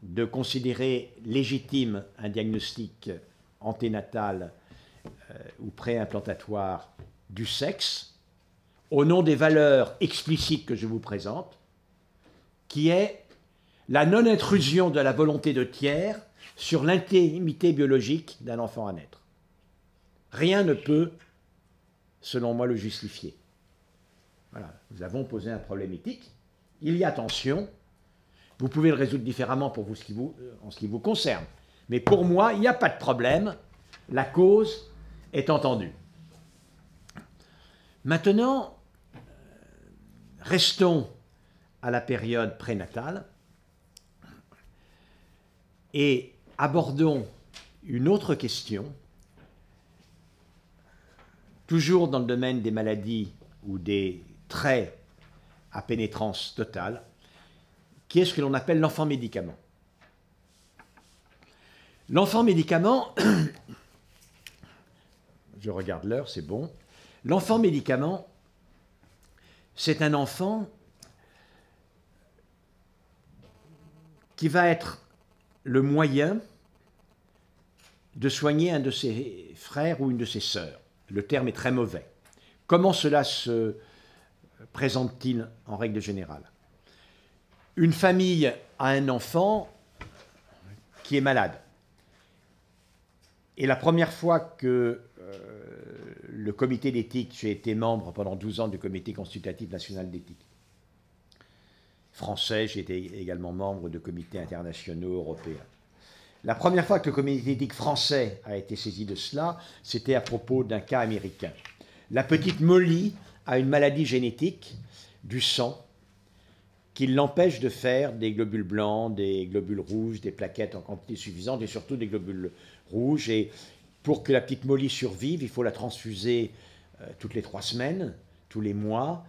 de considérer légitime un diagnostic anténatal ou préimplantatoire du sexe, au nom des valeurs explicites que je vous présente, qui est la non-intrusion de la volonté de tiers sur l'intimité biologique d'un enfant à naître. Rien ne peut, selon moi, le justifier. Voilà, nous avons posé un problème éthique, il y a tension, vous pouvez le résoudre différemment pour vous, en ce qui vous concerne, mais pour moi, il n'y a pas de problème, la cause est entendue. Maintenant, restons à la période prénatale et abordons une autre question, toujours dans le domaine des maladies ou des traits à pénétrance totale, qui est ce que l'on appelle l'enfant médicament. L'enfant médicament, je regarde l'heure, c'est bon. L'enfant médicament, c'est un enfant qui va être le moyen de soigner un de ses frères ou une de ses sœurs. Le terme est très mauvais. Comment cela se présente-t-il en règle générale? Une famille a un enfant qui est malade. Et la première fois que le comité d'éthique, j'ai été membre pendant 12 ans du comité consultatif national d'éthique français, j'ai été également membre de comités internationaux européens. La première fois que le comité d'éthique français a été saisi de cela, c'était à propos d'un cas américain. La petite Molly a une maladie génétique du sang qui l'empêche de faire des globules blancs, des globules rouges, des plaquettes en quantité suffisante et surtout des globules rouges. Et pour que la petite Molly survive, il faut la transfuser toutes les 3 semaines, tous les mois.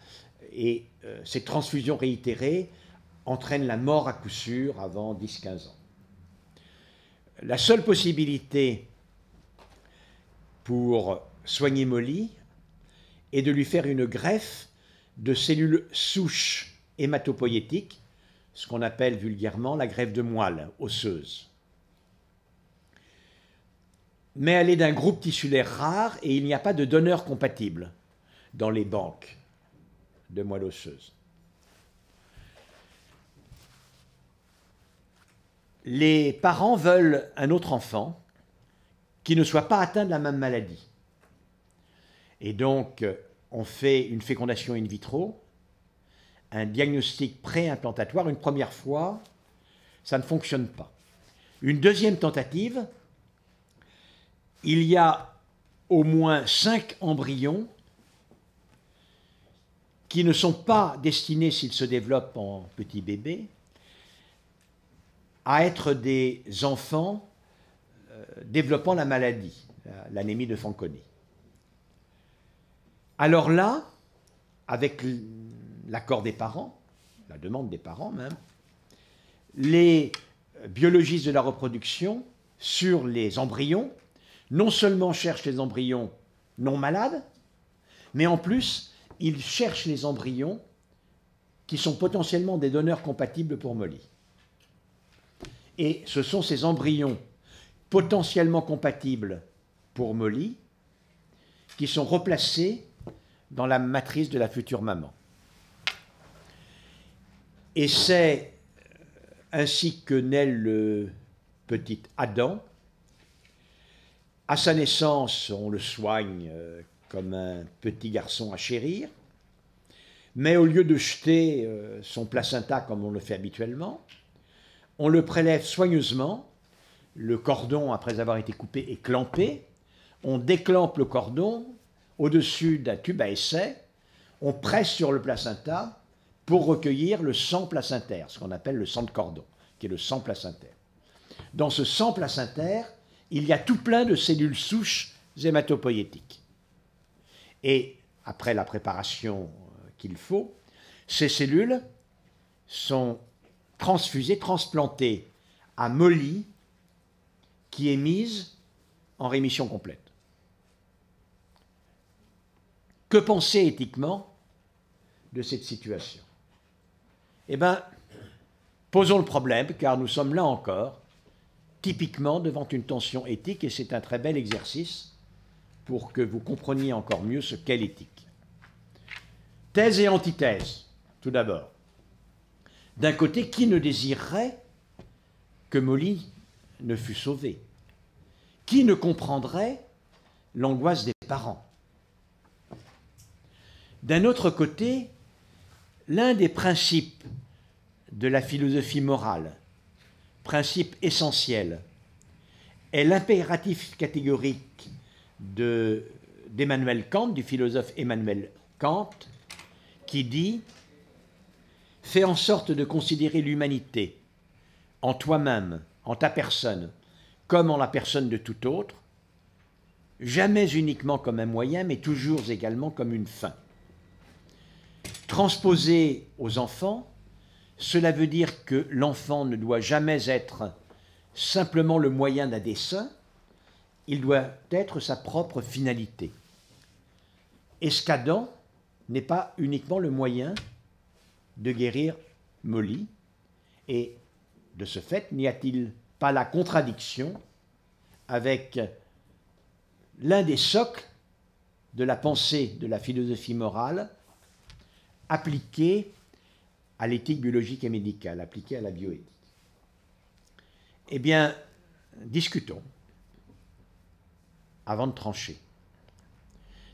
Et cette transfusion réitérée entraîne la mort à coup sûr avant 10-15 ans. La seule possibilité pour soigner Molly est de lui faire une greffe de cellules souches hématopoïétiques, ce qu'on appelle vulgairement la greffe de moelle osseuse. Mais elle est d'un groupe tissulaire rare et il n'y a pas de donneur compatible dans les banques de moelle osseuse. Les parents veulent un autre enfant qui ne soit pas atteint de la même maladie. Et donc, on fait une fécondation in vitro, un diagnostic préimplantatoire. Une première fois, ça ne fonctionne pas. Une deuxième tentative, il y a au moins 5 embryons qui ne sont pas destinés, s'ils se développent en petits bébés, à être des enfants développant la maladie, l'anémie de Fanconi. Alors là, avec l'accord des parents, la demande des parents même, les biologistes de la reproduction sur les embryons, non seulement cherchent les embryons non malades, mais en plus, ils cherchent les embryons qui sont potentiellement des donneurs compatibles pour Molly. Et ce sont ces embryons potentiellement compatibles pour Molly qui sont replacés dans la matrice de la future maman. Et c'est ainsi que naît le petit Adam. À sa naissance, on le soigne comme un petit garçon à chérir, mais au lieu de jeter son placenta comme on le fait habituellement, on le prélève soigneusement, le cordon, après avoir été coupé, est clampé, on déclampe le cordon au-dessus d'un tube à essai, on presse sur le placenta pour recueillir le sang placentaire, ce qu'on appelle le sang de cordon, qui est le sang placentaire. Dans ce sang placentaire, il y a tout plein de cellules souches hématopoïétiques. Et après la préparation qu'il faut, ces cellules sont transfusées, transplantées à Molly, qui est mise en rémission complète. Que penser éthiquement de cette situation? Eh bien, Posons le problème, car nous sommes là encore, typiquement devant une tension éthique, et c'est un très bel exercice pour que vous compreniez encore mieux ce qu'est l'éthique. Thèse et antithèse, tout d'abord. D'un côté, qui ne désirerait que Molly ne fût sauvée? Qui ne comprendrait l'angoisse des parents? D'un autre côté, l'un des principes de la philosophie morale, principe essentiel, est l'impératif catégorique d'Emmanuel Kant, du philosophe Emmanuel Kant, qui dit « Fais en sorte de considérer l'humanité en toi-même, en ta personne, comme en la personne de tout autre, jamais uniquement comme un moyen, mais toujours également comme une fin. » Transposé aux enfants, cela veut dire que l'enfant ne doit jamais être simplement le moyen d'un dessein, il doit être sa propre finalité. Est-ce qu'Adam n'est pas uniquement le moyen de guérir Molly? Et de ce fait, n'y a-t-il pas la contradiction avec l'un des socles de la pensée de la philosophie morale appliquée à l'éthique biologique et médicale, appliquée à la bioéthique? Eh bien, discutons avant de trancher.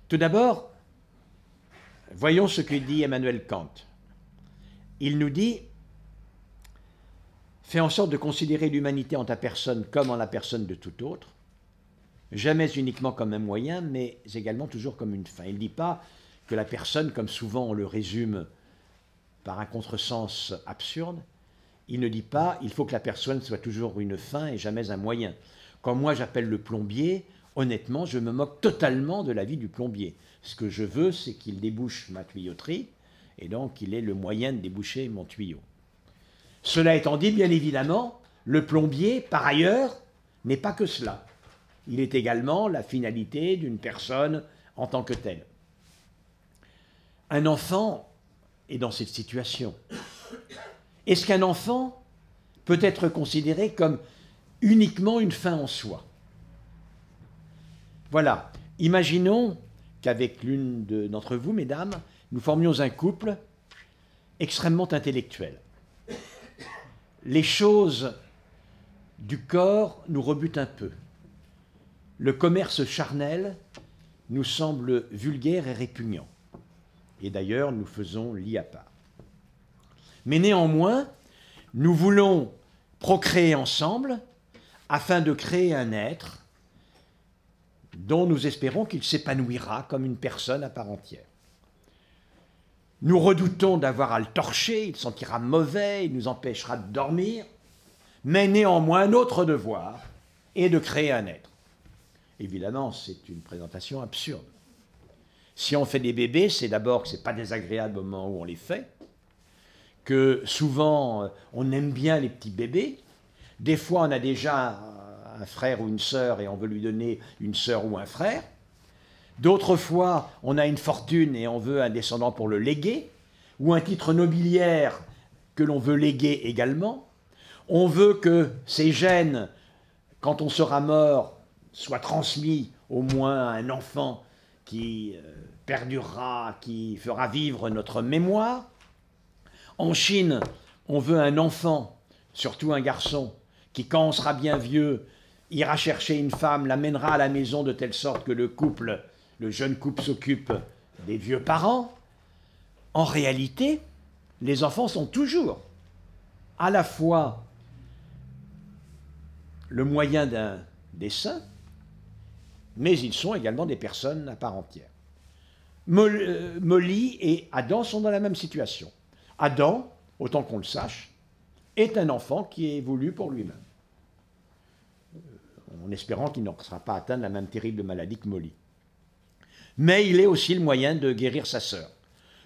Tout d'abord, voyons ce que dit Emmanuel Kant. Il nous dit « Fais en sorte de considérer l'humanité en ta personne comme en la personne de tout autre, jamais uniquement comme un moyen, mais également toujours comme une fin. » Il ne dit pas que la personne, comme souvent on le résume par un contresens absurde, il ne dit pas « il faut que la personne soit toujours une fin et jamais un moyen ». Quand moi j'appelle le plombier, honnêtement, je me moque totalement de la vie du plombier. Ce que je veux, c'est qu'il débouche ma tuyauterie, et donc il est le moyen de déboucher mon tuyau. Cela étant dit, bien évidemment, le plombier, par ailleurs, n'est pas que cela. Il est également la finalité d'une personne en tant que telle. Un enfant est dans cette situation. Est-ce qu'un enfant peut être considéré comme uniquement une fin en soi? Voilà, imaginons qu'avec l'une d'entre vous, mesdames, nous formions un couple extrêmement intellectuel. Les choses du corps nous rebutent un peu. Le commerce charnel nous semble vulgaire et répugnant. Et d'ailleurs, nous faisons lit à part. Mais néanmoins, nous voulons procréer ensemble afin de créer un être dont nous espérons qu'il s'épanouira comme une personne à part entière. Nous redoutons d'avoir à le torcher, il sentira mauvais, il nous empêchera de dormir, mais néanmoins notre devoir est de créer un être. Évidemment, c'est une présentation absurde. Si on fait des bébés, c'est d'abord que ce n'est pas désagréable au moment où on les fait, que souvent on aime bien les petits bébés, des fois on a déjà un frère ou une sœur et on veut lui donner une sœur ou un frère. D'autres fois, on a une fortune et on veut un descendant pour le léguer, ou un titre nobiliaire que l'on veut léguer également. On veut que ces gènes, quand on sera mort, soient transmis au moins à un enfant qui perdurera, qui fera vivre notre mémoire. En Chine, on veut un enfant, surtout un garçon, qui, quand on sera bien vieux, ira chercher une femme, l'amènera à la maison de telle sorte que le jeune couple s'occupe des vieux parents. En réalité, les enfants sont toujours à la fois le moyen d'un dessein, mais ils sont également des personnes à part entière. Molly et Adam sont dans la même situation. Adam, autant qu'on le sache, est un enfant qui est voulu pour lui-même, en espérant qu'il ne sera pas atteint de la même terrible maladie que Molly. Mais il est aussi le moyen de guérir sa sœur.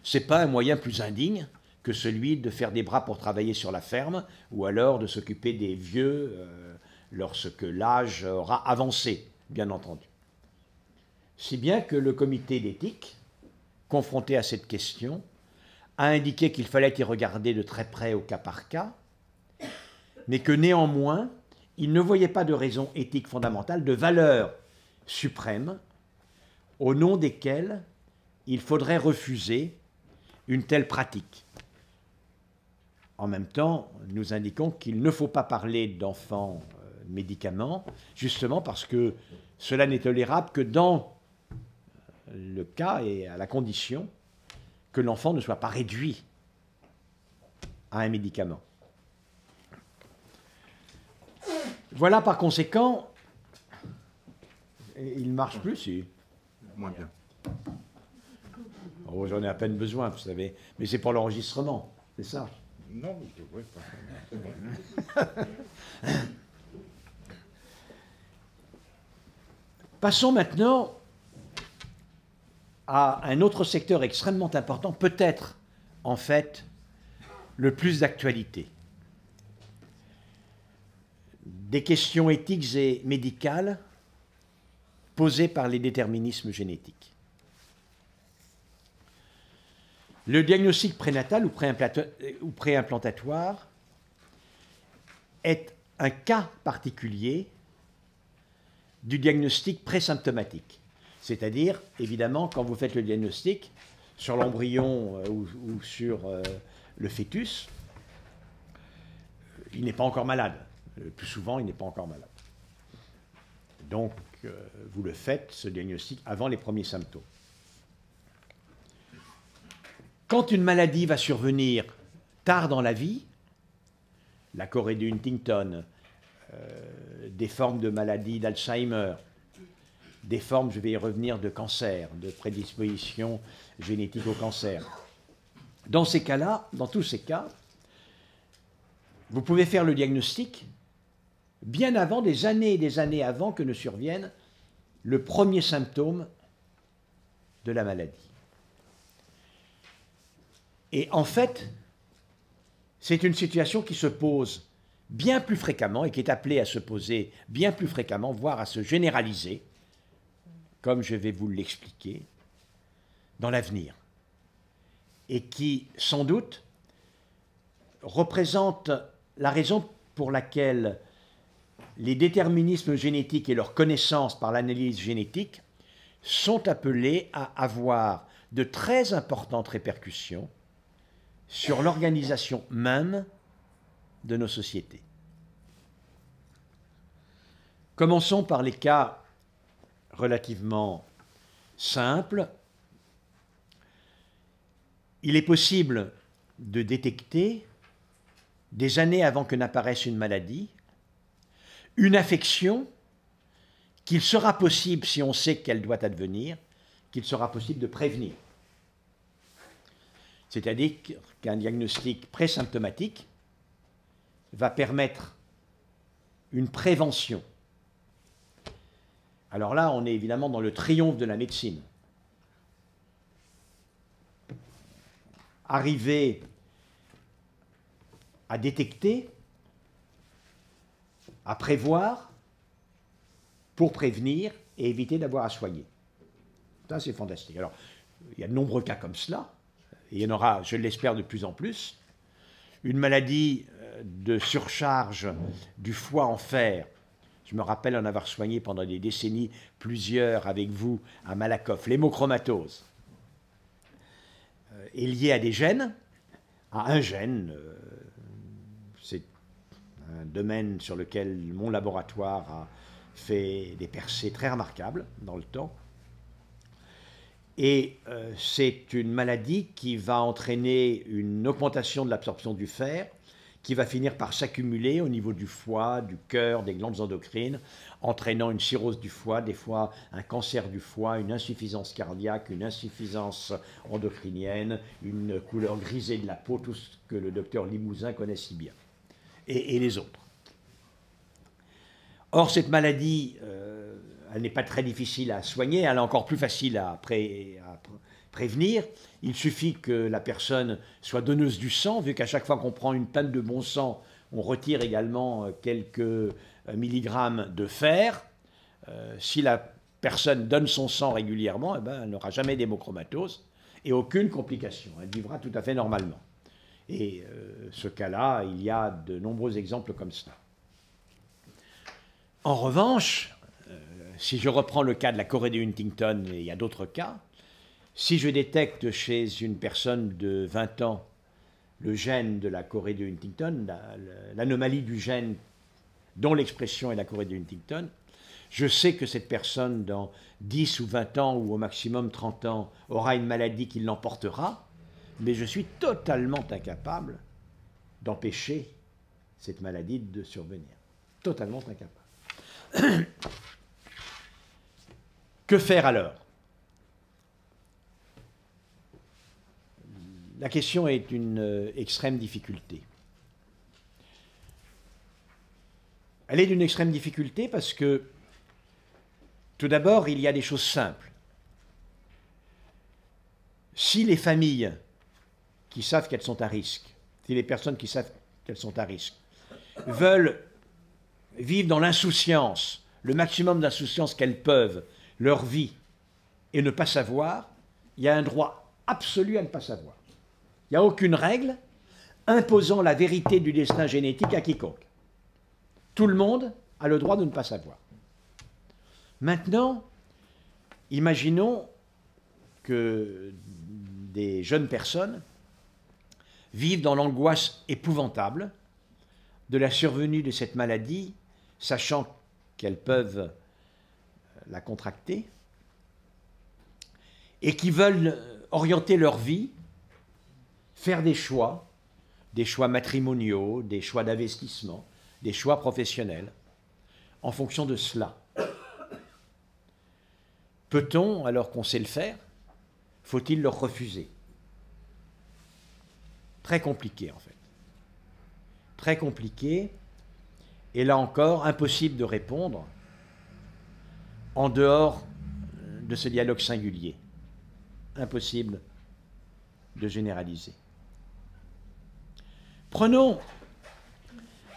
Ce n'est pas un moyen plus indigne que celui de faire des bras pour travailler sur la ferme, ou alors de s'occuper des vieux lorsque l'âge aura avancé, bien entendu. Si bien que le comité d'éthique, confronté à cette question, a indiqué qu'il fallait y regarder de très près au cas par cas, mais que néanmoins, il ne voyait pas de raison éthique fondamentale, de valeur suprême, au nom desquelles il faudrait refuser une telle pratique. En même temps, nous indiquons qu'il ne faut pas parler d'enfants médicaments, justement parce que cela n'est tolérable que dans le cas et à la condition que l'enfant ne soit pas réduit à un médicament. Voilà par conséquent, il ne marche plus, si. Moins bien. Oh, j'en ai à peine besoin, vous savez, mais c'est pour l'enregistrement, c'est ça. Non, je devrais pas. Passons maintenant à un autre secteur extrêmement important, peut-être en fait le plus d'actualité. Des questions éthiques et médicales posées par les déterminismes génétiques. Le diagnostic prénatal ou préimplantatoire est un cas particulier du diagnostic présymptomatique. C'est-à-dire, évidemment, quand vous faites le diagnostic sur l'embryon ou sur le fœtus, il n'est pas encore malade. Le plus souvent, il n'est pas encore malade. Donc, vous le faites, ce diagnostic, avant les premiers symptômes. Quand une maladie va survenir tard dans la vie, la chorée de Huntington, des formes de maladies d'Alzheimer, des formes, je vais y revenir, de cancer, de prédisposition génétique au cancer. Dans ces cas-là, dans tous ces cas, vous pouvez faire le diagnostic bien avant, des années et des années avant que ne survienne le premier symptôme de la maladie. Et en fait, c'est une situation qui se pose bien plus fréquemment et qui est appelée à se poser bien plus fréquemment, voire à se généraliser, comme je vais vous l'expliquer, dans l'avenir. Et qui, sans doute, représente la raison pour laquelle les déterminismes génétiques et leur connaissance par l'analyse génétique sont appelés à avoir de très importantes répercussions sur l'organisation même de nos sociétés. Commençons par les cas relativement simples. Il est possible de détecter, des années avant que n'apparaisse une maladie, une affection qu'il sera possible, si on sait qu'elle doit advenir, qu'il sera possible de prévenir. C'est-à-dire qu'un diagnostic présymptomatique va permettre une prévention. Alors là, on est évidemment dans le triomphe de la médecine. Arriver à détecter, à prévoir, pour prévenir et éviter d'avoir à soigner. Ça, c'est fantastique. Alors, il y a de nombreux cas comme cela, et il y en aura, je l'espère, de plus en plus. Une maladie de surcharge du foie en fer, je me rappelle en avoir soigné pendant des décennies plusieurs avec vous à Malakoff, l'hémochromatose, est liée à des gènes, à un gène. C'est un domaine sur lequel mon laboratoire a fait des percées très remarquables dans le temps. Et c'est une maladie qui va entraîner une augmentation de l'absorption du fer, qui va finir par s'accumuler au niveau du foie, du cœur, des glandes endocrines, entraînant une cirrhose du foie, des fois un cancer du foie, une insuffisance cardiaque, une insuffisance endocrinienne, une couleur grisée de la peau, tout ce que le docteur Limousin connaît si bien, et les autres. Or, cette maladie, elle n'est pas très difficile à soigner, elle est encore plus facile à prévenir. Il suffit que la personne soit donneuse du sang, vu qu'à chaque fois qu'on prend une panne de bon sang, on retire également quelques milligrammes de fer. Si la personne donne son sang régulièrement, eh ben, elle n'aura jamais d'hémochromatose et aucune complication. Elle vivra tout à fait normalement. Et ce cas-là, il y a de nombreux exemples comme cela. En revanche, si je reprends le cas de la chorée de Huntington, et il y a d'autres cas, si je détecte chez une personne de 20 ans le gène de la chorée de Huntington, l'anomalie du gène dont l'expression est la chorée de Huntington, je sais que cette personne, dans 10 ou 20 ans, ou au maximum 30 ans, aura une maladie qui l'emportera, mais je suis totalement incapable d'empêcher cette maladie de survenir. Totalement incapable. Que faire alors? La question est d'une extrême difficulté. Elle est d'une extrême difficulté parce que, tout d'abord, il y a des choses simples. Si les familles qui savent qu'elles sont à risque, si les personnes qui savent qu'elles sont à risque, veulent vivre dans l'insouciance, le maximum d'insouciance qu'elles peuvent, leur vie, et ne pas savoir, il y a un droit absolu à ne pas savoir. Il n'y a aucune règle imposant la vérité du destin génétique à quiconque. Tout le monde a le droit de ne pas savoir. Maintenant, imaginons que des jeunes personnes vivent dans l'angoisse épouvantable de la survenue de cette maladie, sachant qu'elles peuvent la contracter, et qui veulent orienter leur vie, faire des choix matrimoniaux, des choix d'investissement, des choix professionnels, en fonction de cela. Peut-on, alors qu'on sait le faire, faut-il leur refuser? Très compliqué, en fait. Très compliqué, et là encore, impossible de répondre en dehors de ce dialogue singulier. Impossible de généraliser. Prenons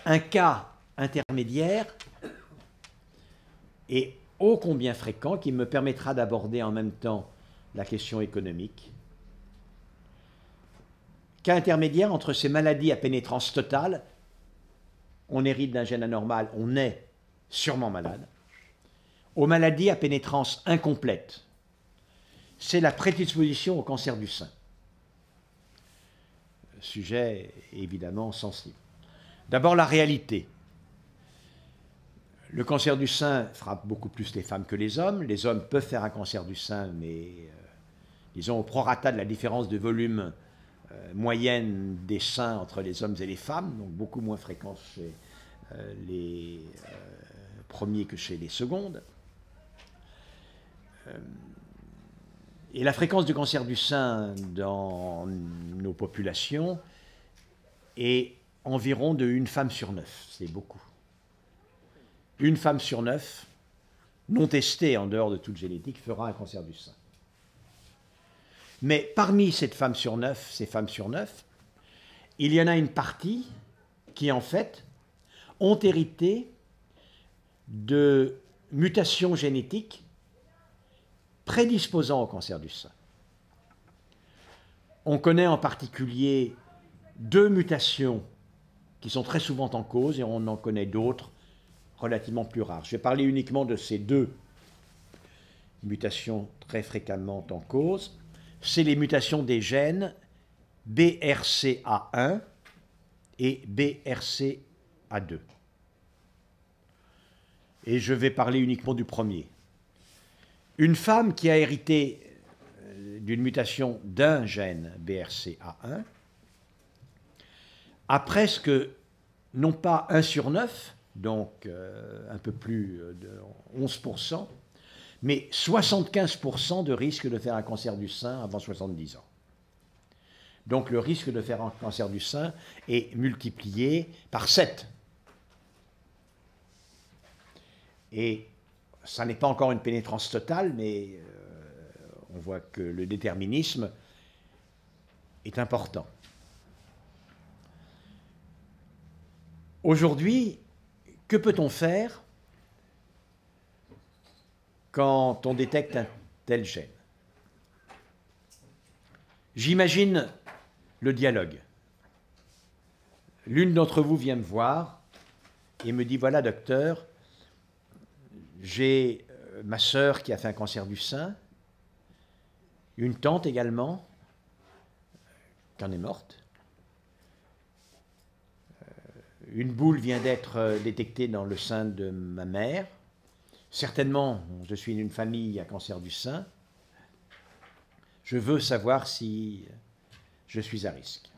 un cas intermédiaire et ô combien fréquent qui me permettra d'aborder en même temps la question économique. Cas intermédiaire entre ces maladies à pénétrance totale, on hérite d'un gène anormal, on est sûrement malade, aux maladies à pénétrance incomplète. C'est la prédisposition au cancer du sein. Sujet évidemment sensible. D'abord la réalité. Le cancer du sein frappe beaucoup plus les femmes que les hommes. Les hommes peuvent faire un cancer du sein, mais disons au prorata de la différence de volume moyenne des seins entre les hommes et les femmes, donc beaucoup moins fréquent chez les premiers que chez les secondes. Et la fréquence du cancer du sein dans nos populations est environ de 1 femme sur 9. C'est beaucoup. 1 femme sur 9, non testée en dehors de toute génétique, fera un cancer du sein. Mais parmi ces femmes sur 9, il y en a une partie qui, en fait, ont hérité de mutations génétiques prédisposant au cancer du sein. On connaît en particulier 2 mutations qui sont très souvent en cause et on en connaît d'autres relativement plus rares. Je vais parler uniquement de ces 2 mutations très fréquemment en cause. C'est les mutations des gènes BRCA1 et BRCA2. Et je vais parler uniquement du premier. Une femme qui a hérité d'une mutation d'un gène BRCA1 a presque, non pas 1 sur 9, donc un peu plus de 11%, mais 75% de risque de faire un cancer du sein avant 70 ans. Donc le risque de faire un cancer du sein est multiplié par 7. Et ça n'est pas encore une pénétrance totale, mais on voit que le déterminisme est important. Aujourd'hui, que peut-on faire quand on détecte un tel gène? J'imagine le dialogue. l'une d'entre vous vient me voir et me dit, voilà docteur, j'ai ma sœur qui a fait un cancer du sein, une tante également, qui en est morte. Une boule vient d'être détectée dans le sein de ma mère. Certainement, je suis d'une famille à cancer du sein. Je veux savoir si je suis à risque.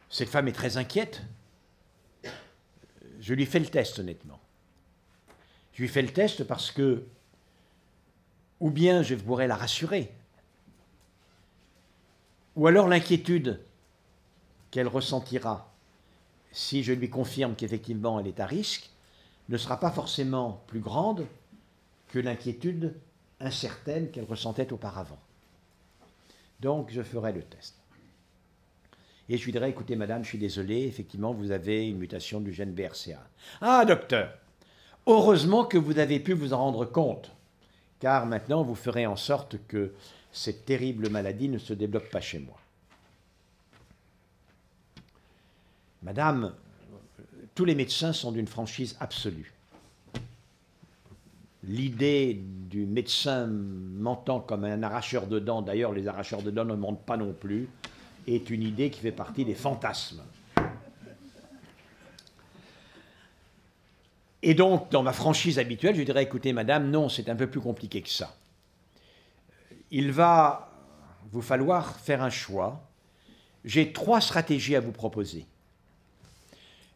Cette femme est très inquiète. Je lui fais le test, honnêtement. Je lui fais le test parce que, ou bien je pourrais la rassurer, ou alors l'inquiétude qu'elle ressentira si je lui confirme qu'effectivement elle est à risque ne sera pas forcément plus grande que l'inquiétude incertaine qu'elle ressentait auparavant. Donc je ferai le test. Et je lui dirai, écoutez madame, je suis désolé, effectivement vous avez une mutation du gène BRCA. Ah docteur, heureusement que vous avez pu vous en rendre compte, car maintenant vous ferez en sorte que cette terrible maladie ne se développe pas chez moi. Madame, tous les médecins sont d'une franchise absolue. L'idée du médecin mentant comme un arracheur de dents, d'ailleurs les arracheurs de dents ne mentent pas non plus, est une idée qui fait partie des fantasmes. Et donc, dans ma franchise habituelle, je dirais, écoutez madame, non, c'est un peu plus compliqué que ça. Il va vous falloir faire un choix. J'ai 3 stratégies à vous proposer.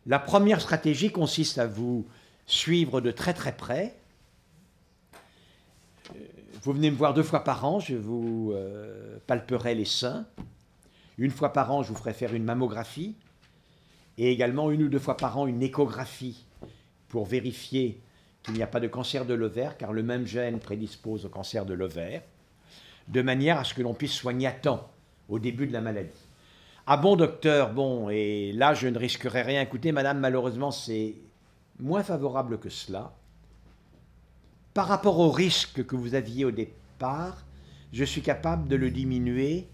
La première stratégie consiste à vous suivre de très très près. Vous venez me voir 2 fois par an, je vous palperai les seins. 1 fois par an, je vous ferai faire une mammographie. Et également 1 ou 2 fois par an, une échographie pour vérifier qu'il n'y a pas de cancer de l'ovaire, car le même gène prédispose au cancer de l'ovaire, de manière à ce que l'on puisse soigner à temps, au début de la maladie. Ah bon docteur, bon, et là je ne risquerai rien. Écoutez madame, malheureusement c'est moins favorable que cela. Par rapport au risque que vous aviez au départ, je suis capable de le diminuer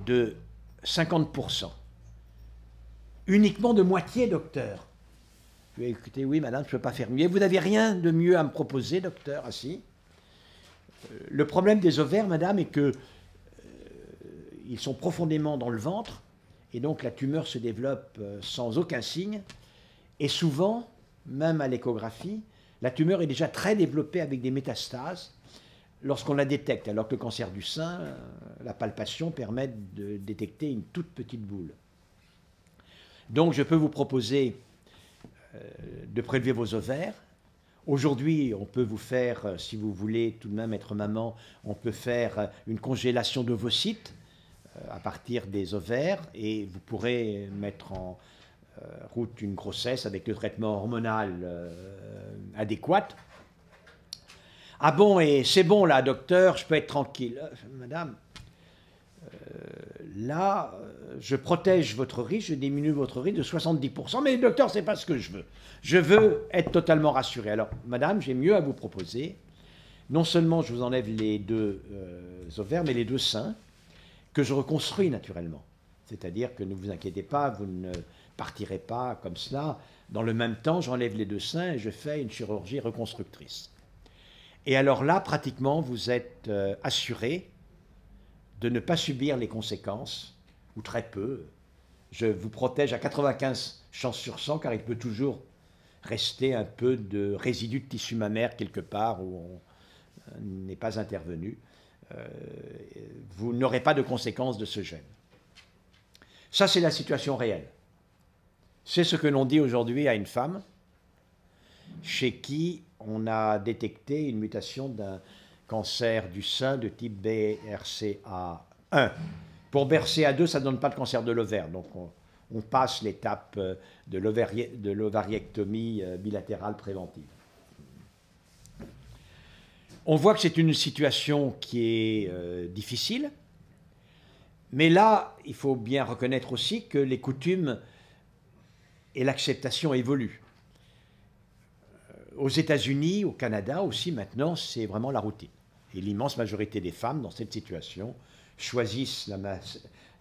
de 50%. Uniquement de moitié docteur. Je vais écouter, oui madame, je ne peux pas faire mieux. Vous n'avez rien de mieux à me proposer docteur? Ah si. Le problème des ovaires madame est que ils sont profondément dans le ventre. Et donc la tumeur se développe sans aucun signe. Et souvent, même à l'échographie, la tumeur est déjà très développée avec des métastases lorsqu'on la détecte. Alors que le cancer du sein, la palpation permet de détecter une toute petite boule. Donc je peux vous proposer de prélever vos ovaires. Aujourd'hui, on peut vous faire, si vous voulez tout de même être maman, on peut faire une congélation d'ovocytes à partir des ovaires et vous pourrez mettre en route une grossesse avec le traitement hormonal adéquat. Ah bon, et c'est bon là, docteur, je peux être tranquille. Madame, là, je protège votre risque, je diminue votre risque de 70%, mais docteur, c'est pas ce que je veux. Je veux être totalement rassuré. Alors, madame, j'ai mieux à vous proposer. Non seulement je vous enlève les 2 ovaires, mais les 2 seins, que je reconstruis naturellement. C'est-à-dire que ne vous inquiétez pas, vous ne partirez pas comme cela. Dans le même temps, j'enlève les 2 seins et je fais une chirurgie reconstructrice. Et alors là, pratiquement, vous êtes assuré de ne pas subir les conséquences, ou très peu. Je vous protège à 95 chances sur 100, car il peut toujours rester un peu de résidu de tissu mammaire quelque part où on n'est pas intervenu. Vous n'aurez pas de conséquences de ce gène. Ça, c'est la situation réelle. C'est ce que l'on dit aujourd'hui à une femme chez qui on a détecté une mutation d'un cancer du sein de type BRCA1. Pour BRCA2, ça ne donne pas de cancer de l'ovaire, donc on passe l'étape de l'ovariectomie bilatérale préventive. On voit que c'est une situation qui est difficile, mais là, il faut bien reconnaître aussi que les coutumes et l'acceptation évoluent. Aux États-Unis, au Canada aussi, maintenant, c'est vraiment la routine. Et l'immense majorité des femmes dans cette situation choisissent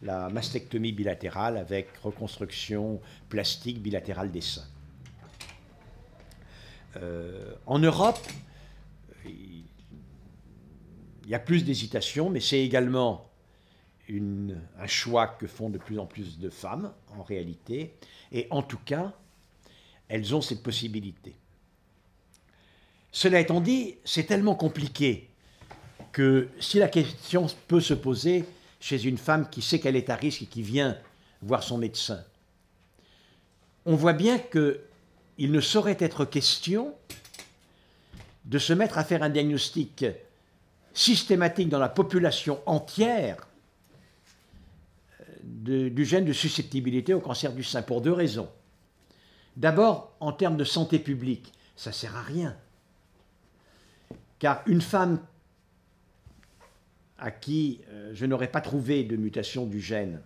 la mastectomie bilatérale avec reconstruction plastique bilatérale des seins. En Europe, il y a plus d'hésitation, mais c'est également un choix que font de plus en plus de femmes, en réalité, et en tout cas, elles ont cette possibilité. Cela étant dit, c'est tellement compliqué que si la question peut se poser chez une femme qui sait qu'elle est à risque et qui vient voir son médecin, on voit bien qu'il ne saurait être question de se mettre à faire un diagnostic systématique dans la population entière du gène de susceptibilité au cancer du sein, pour deux raisons. D'abord, en termes de santé publique, ça ne sert à rien. Car une femme à qui je n'aurais pas trouvé de mutation du gène,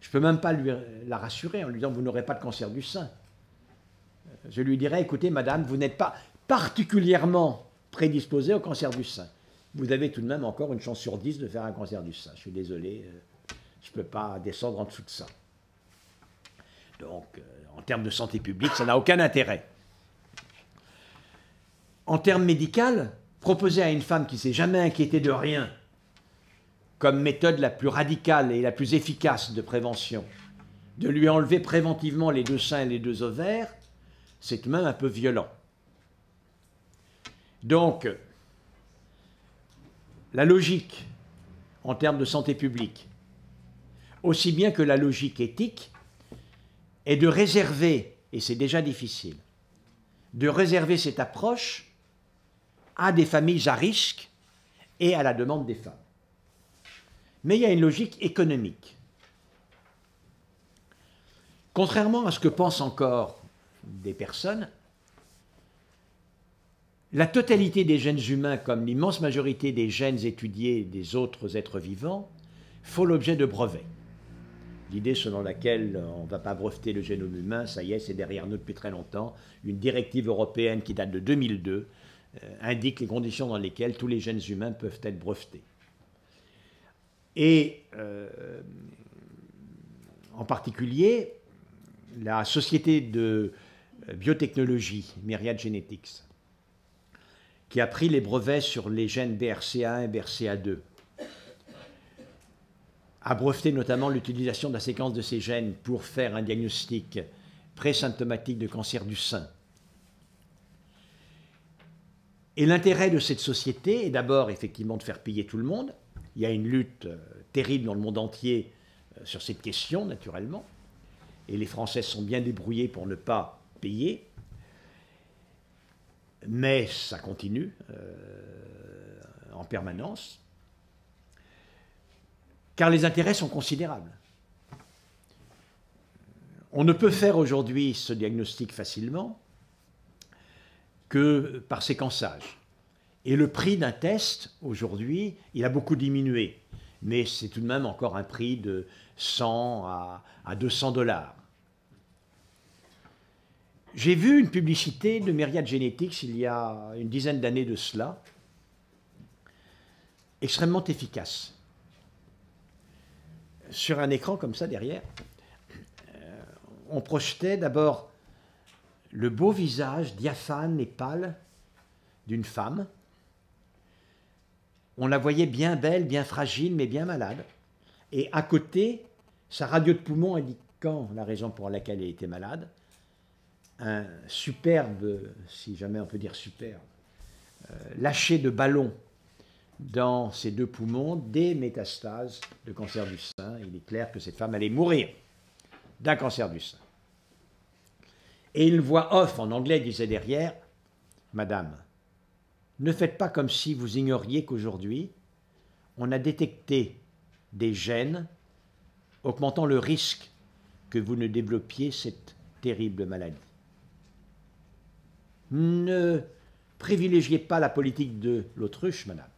je ne peux même pas la rassurer en lui disant « vous n'aurez pas de cancer du sein ». Je lui dirais « écoutez madame, vous n'êtes pas particulièrement prédisposée au cancer du sein. Vous avez tout de même encore une chance sur 10 de faire un cancer du sein. Je suis désolé, je ne peux pas descendre en dessous de ça. » Donc, en termes de santé publique, ça n'a aucun intérêt. En termes médicaux, proposer à une femme qui ne s'est jamais inquiétée de rien, comme méthode la plus radicale et la plus efficace de prévention, de lui enlever préventivement les deux seins et les deux ovaires, c'est tout de même un peu violent. Donc, la logique en termes de santé publique, aussi bien que la logique éthique, est de réserver, et c'est déjà difficile, de réserver cette approche à des familles à risque et à la demande des femmes. Mais il y a une logique économique. Contrairement à ce que pensent encore des personnes, la totalité des gènes humains, comme l'immense majorité des gènes étudiés des autres êtres vivants, font l'objet de brevets. L'idée selon laquelle on ne va pas breveter le génome humain, ça y est, c'est derrière nous depuis très longtemps. Une directive européenne qui date de 2002 indique les conditions dans lesquelles tous les gènes humains peuvent être brevetés. Et en particulier, la société de biotechnologie, Myriad Genetics, qui a pris les brevets sur les gènes BRCA1 et BRCA2, a breveté notamment l'utilisation de la séquence de ces gènes pour faire un diagnostic présymptomatique de cancer du sein. Et l'intérêt de cette société est d'abord effectivement de faire payer tout le monde. Il y a une lutte terrible dans le monde entier sur cette question, naturellement. Et les Français sont bien débrouillés pour ne pas payer. Mais ça continue en permanence. Car les intérêts sont considérables. On ne peut faire aujourd'hui ce diagnostic facilement que par séquençage. Et le prix d'un test, aujourd'hui, il a beaucoup diminué. Mais c'est tout de même encore un prix de 100 à 200 $. J'ai vu une publicité de Myriad Genetics il y a une dizaine d'années de cela, extrêmement efficace. Sur un écran comme ça derrière, on projetait d'abord le beau visage diaphane et pâle d'une femme. On la voyait bien belle, bien fragile, mais bien malade. Et à côté, sa radio de poumon indiquant la raison pour laquelle elle était malade, un superbe, si jamais on peut dire superbe, lâcher de ballon dans ses deux poumons des métastases de cancer du sein. Il est clair que cette femme allait mourir d'un cancer du sein. Et une voix off en anglais disait derrière, « Madame, ne faites pas comme si vous ignoriez qu'aujourd'hui, on a détecté des gènes augmentant le risque que vous ne développiez cette terrible maladie. Ne privilégiez pas la politique de l'autruche, madame.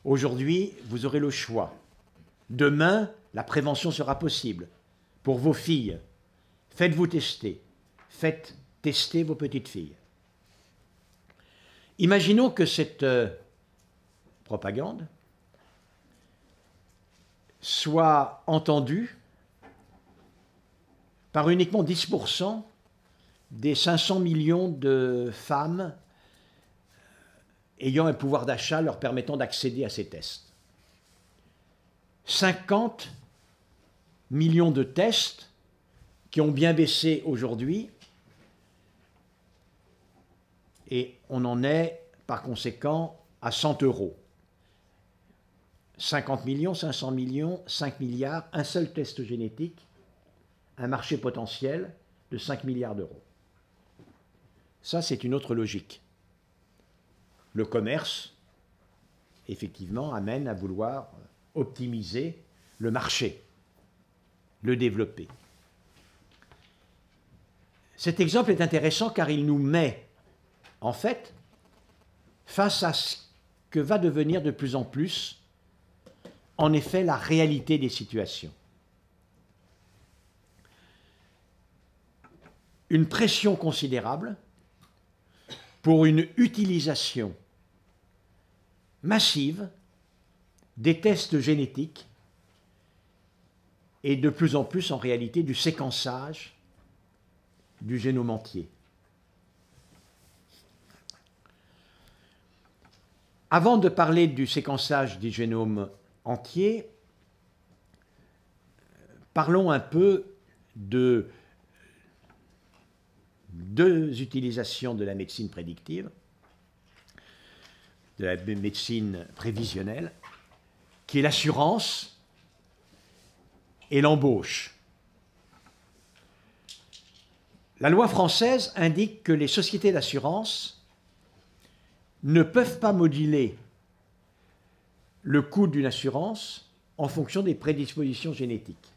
Aujourd'hui, vous aurez le choix. Demain, la prévention sera possible. Pour vos filles, faites-vous tester. Faites tester vos petites filles. » Imaginons que cette propagande soit entendu par uniquement 10% des 500 millions de femmes ayant un pouvoir d'achat leur permettant d'accéder à ces tests. 50 millions de tests qui ont bien baissé aujourd'hui, et on en est par conséquent à 100 euros. 50 millions, 500 millions, 5 milliards, un seul test génétique, un marché potentiel de 5 milliards d'euros. Ça, c'est une autre logique. Le commerce, effectivement, amène à vouloir optimiser le marché, le développer. Cet exemple est intéressant car il nous met, en fait, face à ce que va devenir de plus en plus, en effet, la réalité des situations. Une pression considérable pour une utilisation massive des tests génétiques et de plus en plus en réalité du séquençage du génome entier. Avant de parler du séquençage du génome entier, parlons un peu de deux utilisations de la médecine prédictive, de la médecine prévisionnelle, qui est l'assurance et l'embauche. La loi française indique que les sociétés d'assurance ne peuvent pas moduler le coût d'une assurance en fonction des prédispositions génétiques.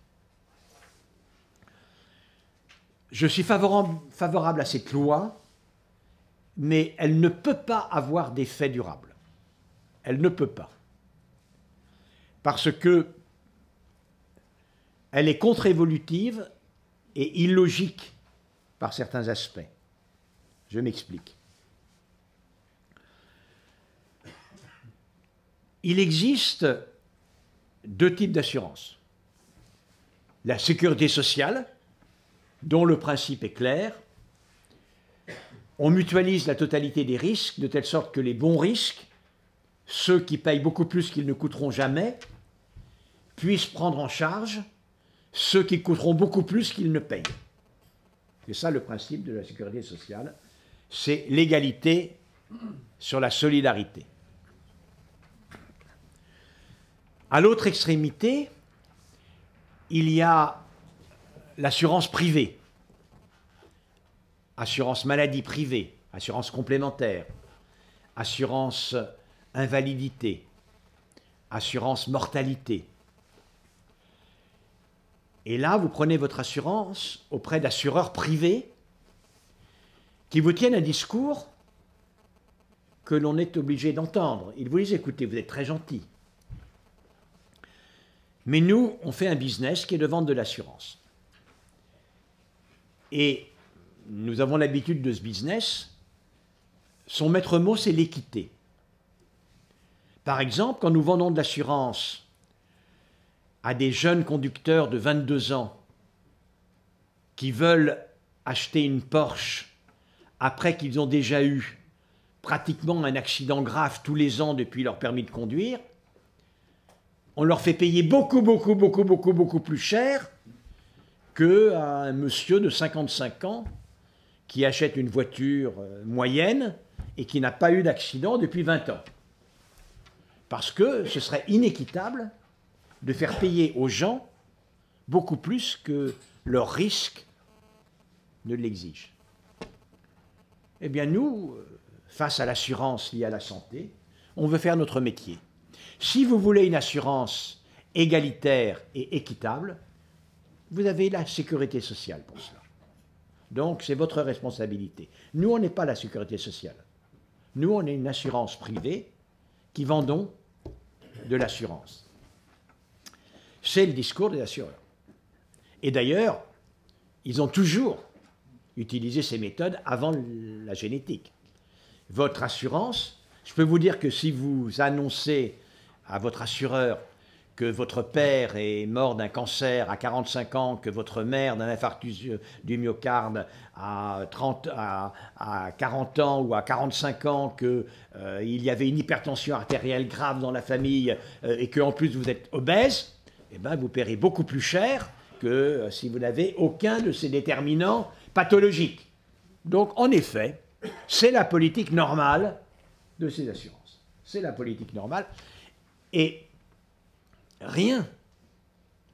Je suis favorable à cette loi, mais elle ne peut pas avoir d'effet durable. Elle ne peut pas. Parce que elle est contre-évolutive et illogique par certains aspects. Je m'explique. Il existe deux types d'assurance. La sécurité sociale, dont le principe est clair. On mutualise la totalité des risques, de telle sorte que les bons risques, ceux qui payent beaucoup plus qu'ils ne coûteront jamais, puissent prendre en charge ceux qui coûteront beaucoup plus qu'ils ne payent. C'est ça le principe de la sécurité sociale, c'est l'égalité sur la solidarité. À l'autre extrémité, il y a l'assurance privée, assurance maladie privée, assurance complémentaire, assurance invalidité, assurance mortalité. Et là, vous prenez votre assurance auprès d'assureurs privés qui vous tiennent un discours que l'on est obligé d'entendre. Ils vous disent, écoutez, vous êtes très gentil. Mais nous, on fait un business qui est de vendre de l'assurance. Et nous avons l'habitude de ce business. Son maître mot, c'est l'équité. Par exemple, quand nous vendons de l'assurance à des jeunes conducteurs de 22 ans qui veulent acheter une Porsche après qu'ils ont déjà eu pratiquement un accident grave tous les ans depuis leur permis de conduire, on leur fait payer beaucoup plus cher qu'à un monsieur de 55 ans qui achète une voiture moyenne et qui n'a pas eu d'accident depuis 20 ans. Parce que ce serait inéquitable de faire payer aux gens beaucoup plus que leur risque ne l'exige. Eh bien nous, face à l'assurance liée à la santé, on veut faire notre métier. Si vous voulez une assurance égalitaire et équitable, vous avez la sécurité sociale pour cela. Donc c'est votre responsabilité. Nous, on n'est pas la sécurité sociale. Nous, on est une assurance privée qui vendons de l'assurance. C'est le discours des assureurs. Et d'ailleurs, ils ont toujours utilisé ces méthodes avant la génétique. Votre assurance, je peux vous dire que si vous annoncez à votre assureur que votre père est mort d'un cancer à 45 ans, que votre mère d'un infarctus du myocarde à 40 ans ou à 45 ans, qu'il y avait une hypertension artérielle grave dans la famille et qu'en plus vous êtes obèse, eh ben vous paierez beaucoup plus cher que si vous n'avez aucun de ces déterminants pathologiques. Donc en effet, c'est la politique normale de ces assurances. C'est la politique normale. Et rien,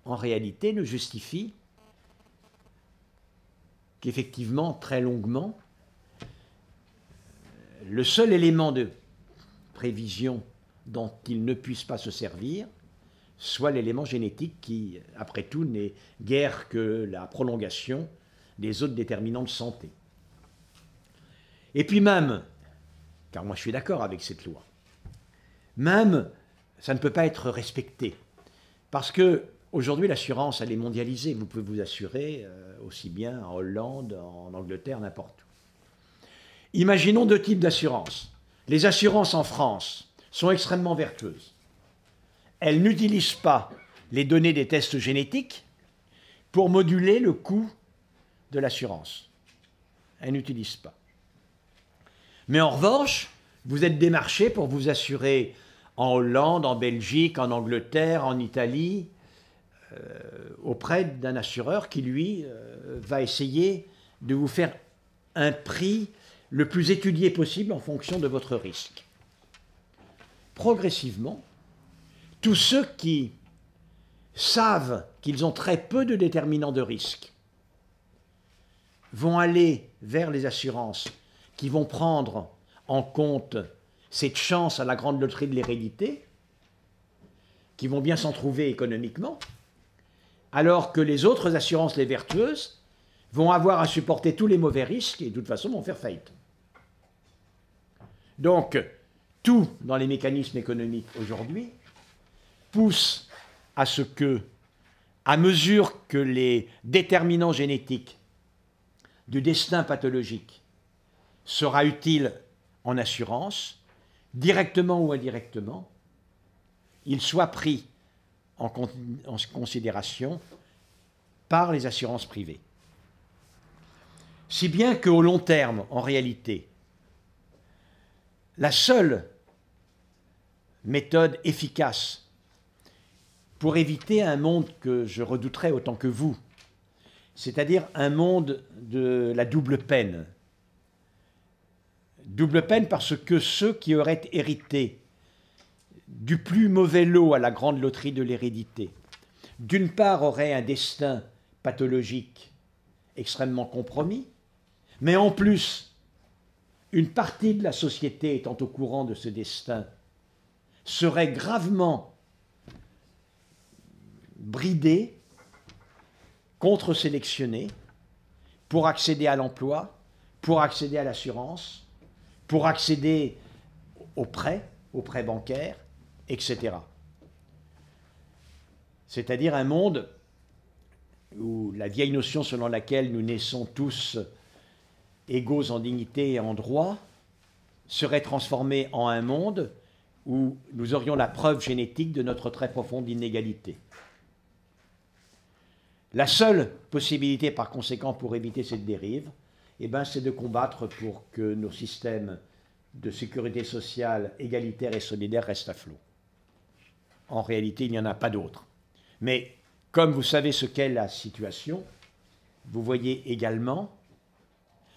en réalité, ne justifie qu'effectivement, très longuement, le seul élément de prévision dont il ne puisse pas se servir soit l'élément génétique qui, après tout, n'est guère que la prolongation des autres déterminants de santé. Et puis même, car moi je suis d'accord avec cette loi, même ça ne peut pas être respecté. Parce que aujourd'hui l'assurance, elle est mondialisée. Vous pouvez vous assurer aussi bien en Hollande, en Angleterre, n'importe où. Imaginons deux types d'assurances. Les assurances en France sont extrêmement vertueuses. Elles n'utilisent pas les données des tests génétiques pour moduler le coût de l'assurance. Elles n'utilisent pas. Mais en revanche, vous êtes démarché pour vous assurer en Hollande, en Belgique, en Angleterre, en Italie, auprès d'un assureur qui, lui, va essayer de vous faire un prix le plus étudié possible en fonction de votre risque. Progressivement, tous ceux qui savent qu'ils ont très peu de déterminants de risque vont aller vers les assurances qui vont prendre en compte cette chance à la grande loterie de l'hérédité, qui vont bien s'en trouver économiquement, alors que les autres assurances, les vertueuses, vont avoir à supporter tous les mauvais risques et de toute façon vont faire faillite. Donc, tout dans les mécanismes économiques aujourd'hui pousse à ce que, à mesure que les déterminants génétiques du destin pathologique sera utile en assurance, directement ou indirectement, il soit pris en considération par les assurances privées. Si bien qu'au long terme, en réalité, la seule méthode efficace pour éviter un monde que je redouterais autant que vous, c'est-à-dire un monde de la double peine. Double peine parce que ceux qui auraient hérité du plus mauvais lot à la grande loterie de l'hérédité, d'une part auraient un destin pathologique extrêmement compromis, mais en plus, une partie de la société étant au courant de ce destin serait gravement bridée, contre-sélectionnée pour accéder à l'emploi, pour accéder à l'assurance, pour accéder aux prêts bancaires, etc. C'est-à-dire un monde où la vieille notion selon laquelle nous naissons tous égaux en dignité et en droit serait transformée en un monde où nous aurions la preuve génétique de notre très profonde inégalité. La seule possibilité, par conséquent, pour éviter cette dérive, eh ben, c'est de combattre pour que nos systèmes de sécurité sociale égalitaires et solidaires restent à flot. En réalité, il n'y en a pas d'autre. Mais comme vous savez ce qu'est la situation, vous voyez également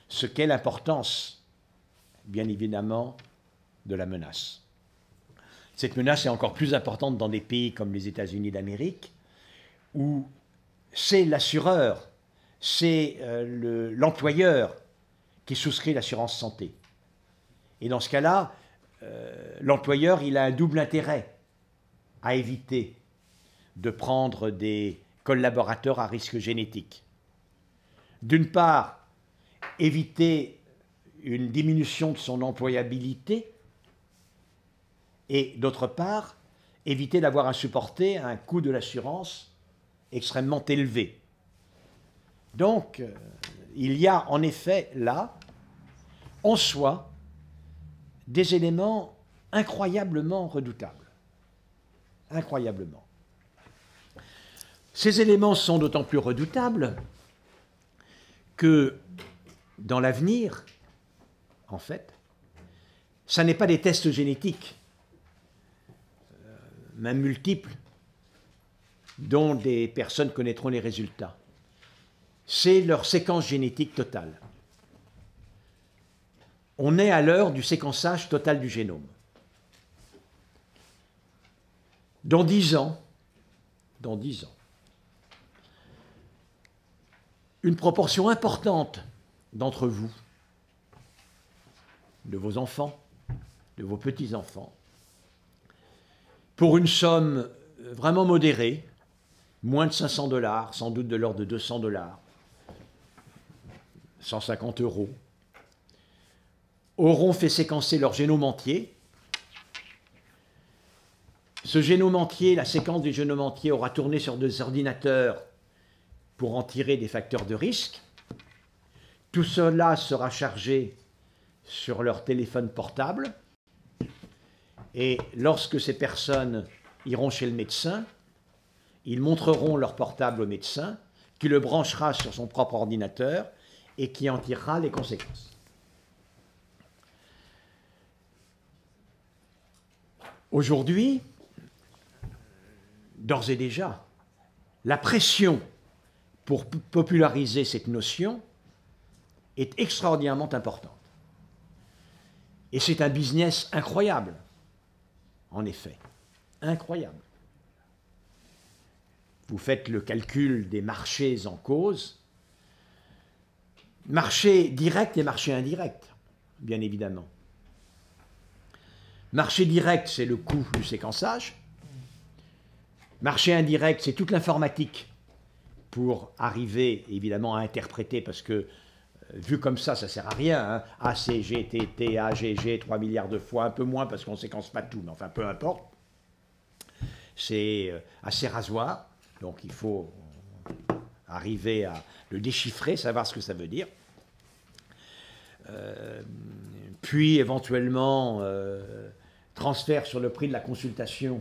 ce qu'est l'importance, bien évidemment, de la menace. Cette menace est encore plus importante dans des pays comme les États-Unis d'Amérique, où c'est l'assureur, c'est l'employeur qui souscrit l'assurance santé. Et dans ce cas-là, l'employeur, il a un double intérêt à éviter de prendre des collaborateurs à risque génétique. D'une part, éviter une diminution de son employabilité, et d'autre part, éviter d'avoir à supporter un coût de l'assurance extrêmement élevé. Donc, il y a en effet là, en soi, des éléments incroyablement redoutables. Incroyablement. Ces éléments sont d'autant plus redoutables que dans l'avenir, en fait, ça n'est pas des tests génétiques, même multiples, dont des personnes connaîtront les résultats. C'est leur séquence génétique totale. On est à l'heure du séquençage total du génome. Dans 10 ans, une proportion importante d'entre vous, de vos enfants, de vos petits-enfants, pour une somme vraiment modérée, moins de 500 $, sans doute de l'ordre de 200 $, 150 €, auront fait séquencer leur génome entier. Ce génome entier, la séquence du génome entier aura tourné sur des ordinateurs pour en tirer des facteurs de risque. Tout cela sera chargé sur leur téléphone portable. Et lorsque ces personnes iront chez le médecin, ils montreront leur portable au médecin, qui le branchera sur son propre ordinateur et qui en tirera les conséquences. Aujourd'hui, d'ores et déjà, la pression pour populariser cette notion est extraordinairement importante. Et c'est un business incroyable, en effet, incroyable. Vous faites le calcul des marchés en cause, marché direct et marché indirect, bien évidemment. Marché direct, c'est le coût du séquençage. Marché indirect, c'est toute l'informatique pour arriver, évidemment, à interpréter, parce que, vu comme ça ne sert à rien. Hein. ACG, TT, AGG, 3 milliards de fois, un peu moins parce qu'on ne séquence pas tout, mais enfin, peu importe. C'est assez rasoir, donc il faut arriver à le déchiffrer, savoir ce que ça veut dire. Puis, éventuellement, transfert sur le prix de la consultation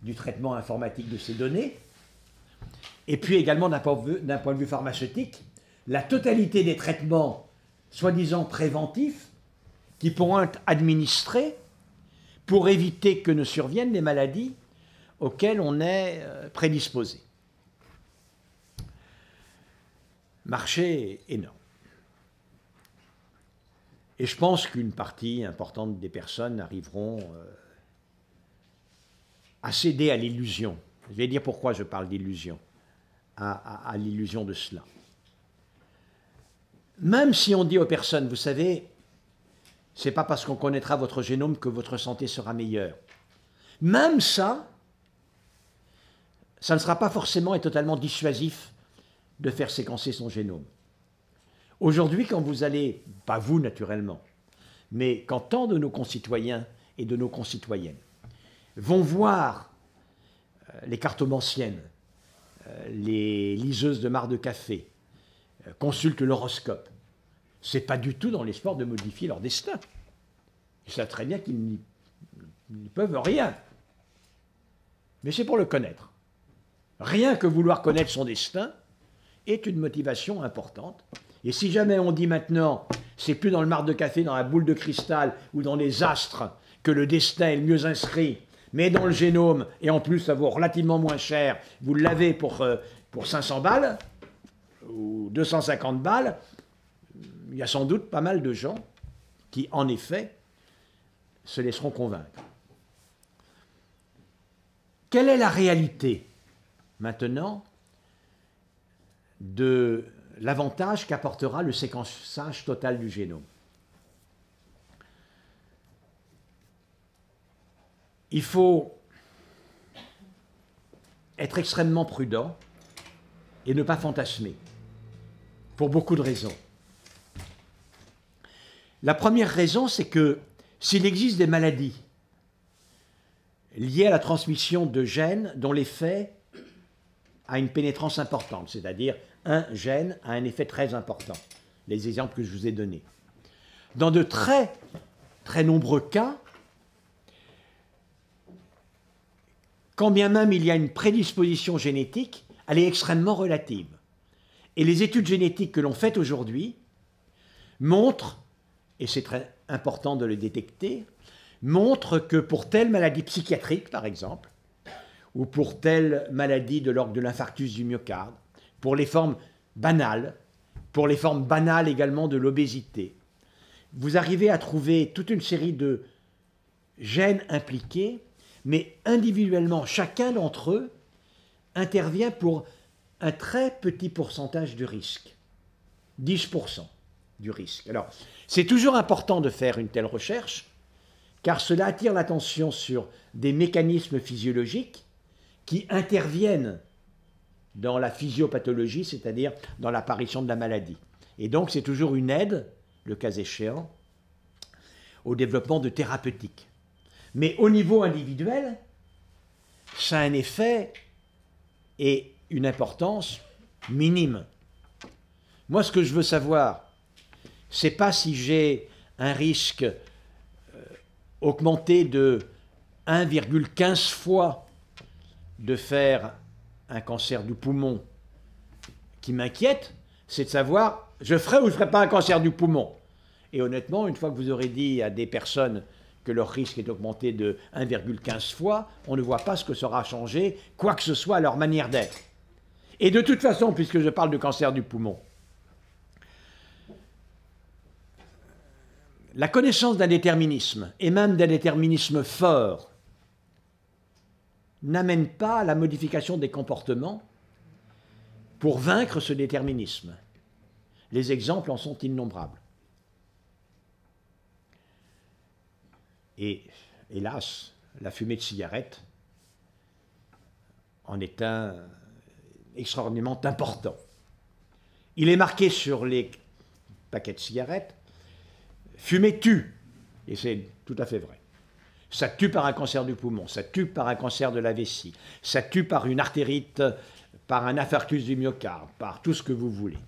du traitement informatique de ces données. Et puis également, d'un point de vue pharmaceutique, la totalité des traitements soi-disant préventifs qui pourront être administrés pour éviter que ne surviennent les maladies auxquelles on est prédisposé. Marché énorme. Et je pense qu'une partie importante des personnes arriveront à céder à l'illusion. Je vais dire pourquoi je parle d'illusion, à l'illusion de cela. Même si on dit aux personnes, vous savez, c'est pas parce qu'on connaîtra votre génome que votre santé sera meilleure. Même ça ne sera pas forcément et totalement dissuasif de faire séquencer son génome. Aujourd'hui, quand vous allez, pas vous naturellement, mais quand tant de nos concitoyens et de nos concitoyennes vont voir les cartomanciennes, les liseuses de marc de café, consultent l'horoscope, ce n'est pas du tout dans l'espoir de modifier leur destin. Ils savent très bien qu'ils n'y peuvent rien. Mais c'est pour le connaître. Rien que vouloir connaître son destin est une motivation importante. Et si jamais on dit maintenant, c'est plus dans le marc de café, dans la boule de cristal ou dans les astres que le destin est le mieux inscrit, mais dans le génome, et en plus ça vaut relativement moins cher, vous l'avez pour 500 balles ou 250 balles, il y a sans doute pas mal de gens qui, en effet, se laisseront convaincre. Quelle est la réalité, maintenant, de l'avantage qu'apportera le séquençage total du génome? Il faut être extrêmement prudent et ne pas fantasmer, pour beaucoup de raisons. La première raison, c'est que s'il existe des maladies liées à la transmission de gènes dont l'effet a une pénétrance importante, c'est-à-dire un gène a un effet très important, les exemples que je vous ai donnés. Dans de très, très nombreux cas, quand bien même il y a une prédisposition génétique elle est extrêmement relative. Et les études génétiques que l'on fait aujourd'hui montrent, et c'est très important de le détecter, montrent que pour telle maladie psychiatrique, par exemple, ou pour telle maladie de l'ordre de l'infarctus du myocarde, pour les formes banales, pour les formes banales également de l'obésité, vous arrivez à trouver toute une série de gènes impliqués, mais individuellement, chacun d'entre eux intervient pour un très petit pourcentage du risque, 10% du risque. Alors, c'est toujours important de faire une telle recherche, car cela attire l'attention sur des mécanismes physiologiques qui interviennent dans la physiopathologie, c'est-à-dire dans l'apparition de la maladie. Et donc, c'est toujours une aide, le cas échéant, au développement de thérapeutiques. Mais au niveau individuel, ça a un effet et une importance minime. Moi, ce que je veux savoir, c'est pas si j'ai un risque augmenté de 1,15 fois de faire un cancer du poumon qui m'inquiète, c'est de savoir, je ferai ou je ne ferai pas un cancer du poumon. Et honnêtement, une fois que vous aurez dit à des personnes que leur risque est augmenté de 1,15 fois, on ne voit pas ce que sera changé, quoi que ce soit à leur manière d'être. Et de toute façon, puisque je parle de cancer du poumon, la connaissance d'un déterminisme, et même d'un déterminisme fort, n'amène pas à la modification des comportements pour vaincre ce déterminisme. Les exemples en sont innombrables. Et hélas, la fumée de cigarette en est un extraordinairement important. Il est marqué sur les paquets de cigarettes, fumer tue, et c'est tout à fait vrai. Ça tue par un cancer du poumon, ça tue par un cancer de la vessie, ça tue par une artérite, par un infarctus du myocarde, par tout ce que vous voulez.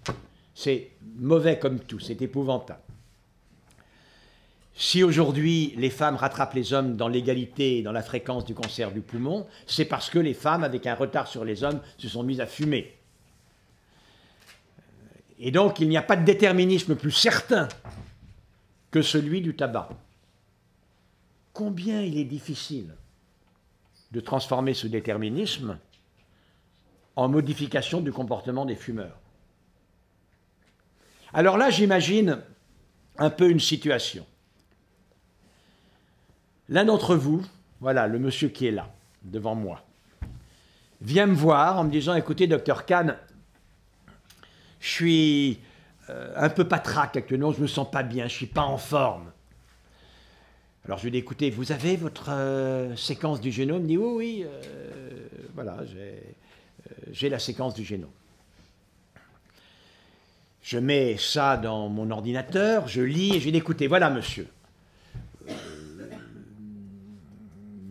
C'est mauvais comme tout, c'est épouvantable. Si aujourd'hui les femmes rattrapent les hommes dans l'égalité et dans la fréquence du cancer du poumon, c'est parce que les femmes, avec un retard sur les hommes, se sont mises à fumer. Et donc il n'y a pas de déterminisme plus certain que celui du tabac. Combien il est difficile de transformer ce déterminisme en modification du comportement des fumeurs. Alors là, j'imagine un peu une situation. L'un d'entre vous, voilà, le monsieur qui est là, devant moi, vient me voir en me disant, écoutez, docteur Kahn, je suis un peu patraque actuellement, je ne me sens pas bien, je ne suis pas en forme. Alors je lui dis, écoutez, vous avez votre séquence du génome? Il me dit, oui, voilà, j'ai la séquence du génome. Je mets ça dans mon ordinateur, je lis et je lui dis, écoutez, voilà monsieur,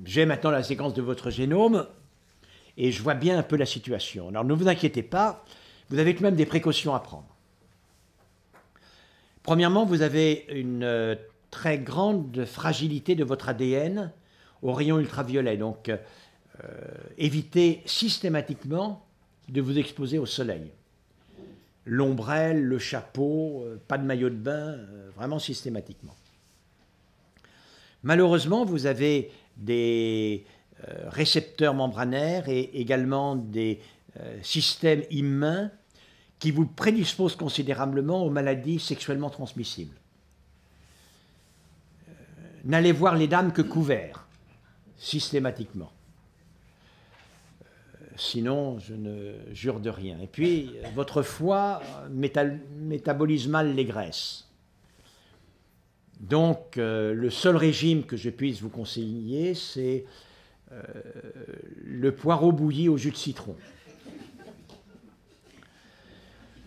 j'ai maintenant la séquence de votre génome et je vois bien un peu la situation. Alors ne vous inquiétez pas, vous avez tout de même des précautions à prendre. Premièrement, vous avez une très grande fragilité de votre ADN aux rayons ultraviolets. Donc, évitez systématiquement de vous exposer au soleil. L'ombrelle, le chapeau, pas de maillot de bain, vraiment systématiquement. Malheureusement, vous avez des récepteurs membranaires et également des systèmes immuns qui vous prédisposent considérablement aux maladies sexuellement transmissibles. N'allez voir les dames que couverts, systématiquement. Sinon, je ne jure de rien. Et puis, votre foie métabolise mal les graisses. Donc, le seul régime que je puisse vous conseiller, c'est le poireau bouilli au jus de citron.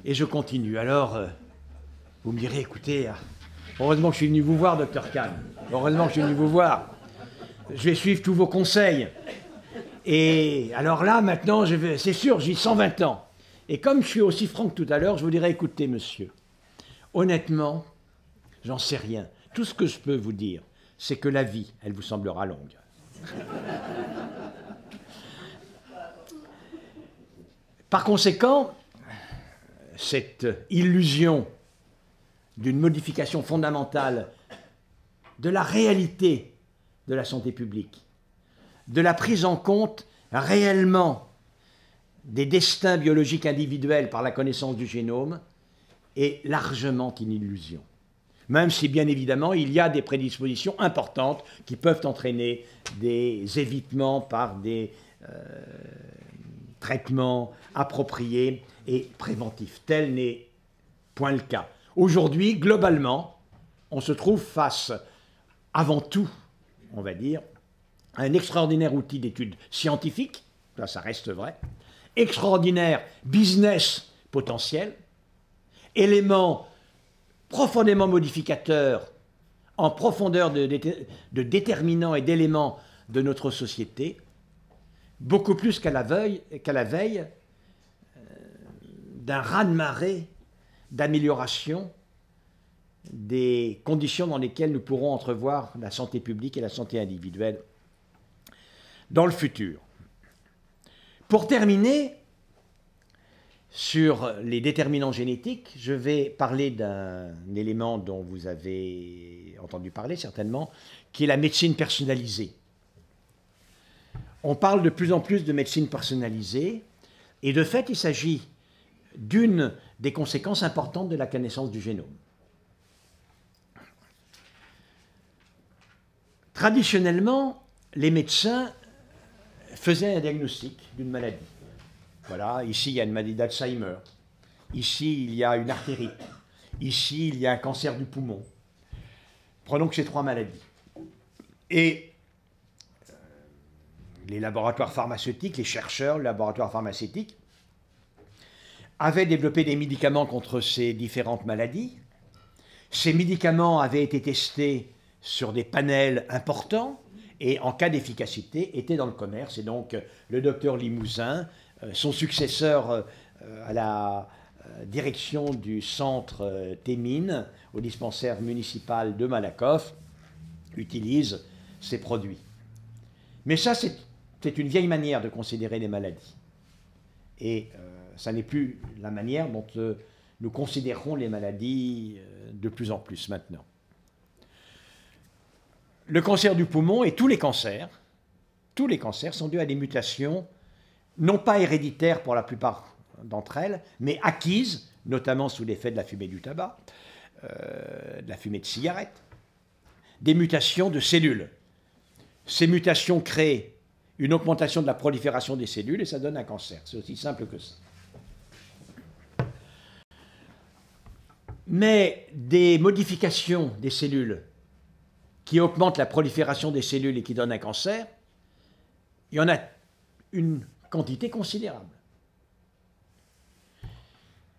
Et je continue. Alors, vous me direz, écoutez, heureusement que je suis venu vous voir, docteur Kahn. Heureusement que je suis venu vous voir. Je vais suivre tous vos conseils. Et alors là, maintenant, c'est sûr, j'ai 120 ans. Et comme je suis aussi franc que tout à l'heure, je vous dirais, écoutez, monsieur, honnêtement, j'en sais rien. Tout ce que je peux vous dire, c'est que la vie, elle vous semblera longue. Par conséquent, cette illusion d'une modification fondamentale de la réalité de la santé publique, de la prise en compte réellement des destins biologiques individuels par la connaissance du génome, est largement une illusion. Même si, bien évidemment, il y a des prédispositions importantes qui peuvent entraîner des évitements par des traitements appropriés et préventifs. Tel n'est point le cas. Aujourd'hui, globalement, on se trouve face, avant tout, on va dire, à un extraordinaire outil d'étude scientifique, là ça reste vrai, extraordinaire business potentiel, élément profondément modificateur en profondeur de déterminants et d'éléments de notre société, beaucoup plus qu'à la veille d'un raz-de-marée d'amélioration des conditions dans lesquelles nous pourrons entrevoir la santé publique et la santé individuelle dans le futur. Pour terminer, sur les déterminants génétiques, je vais parler d'un élément dont vous avez entendu parler certainement, qui est la médecine personnalisée. On parle de plus en plus de médecine personnalisée, et de fait, il s'agit d'une des conséquences importantes de la connaissance du génome. Traditionnellement, les médecins faisaient un diagnostic d'une maladie. Voilà, ici il y a une maladie d'Alzheimer, ici il y a une artérite, ici il y a un cancer du poumon. Prenons que ces trois maladies. Et les laboratoires pharmaceutiques, les chercheurs, les laboratoires pharmaceutiques, avaient développé des médicaments contre ces différentes maladies. Ces médicaments avaient été testés sur des panels importants et en cas d'efficacité étaient dans le commerce. Et donc le docteur Limousin, son successeur à la direction du centre Thémines, au dispensaire municipal de Malakoff, utilise ces produits. Mais ça, c'est une vieille manière de considérer les maladies. Et ça n'est plus la manière dont nous considérons les maladies de plus en plus maintenant. Le cancer du poumon et tous les cancers sont dus à des mutations non pas héréditaires pour la plupart d'entre elles, mais acquises, notamment sous l'effet de la fumée du tabac, de la fumée de cigarette, des mutations de cellules. Ces mutations créent une augmentation de la prolifération des cellules et ça donne un cancer. C'est aussi simple que ça. Mais des modifications des cellules qui augmentent la prolifération des cellules et qui donnent un cancer, il y en a une quantité considérable.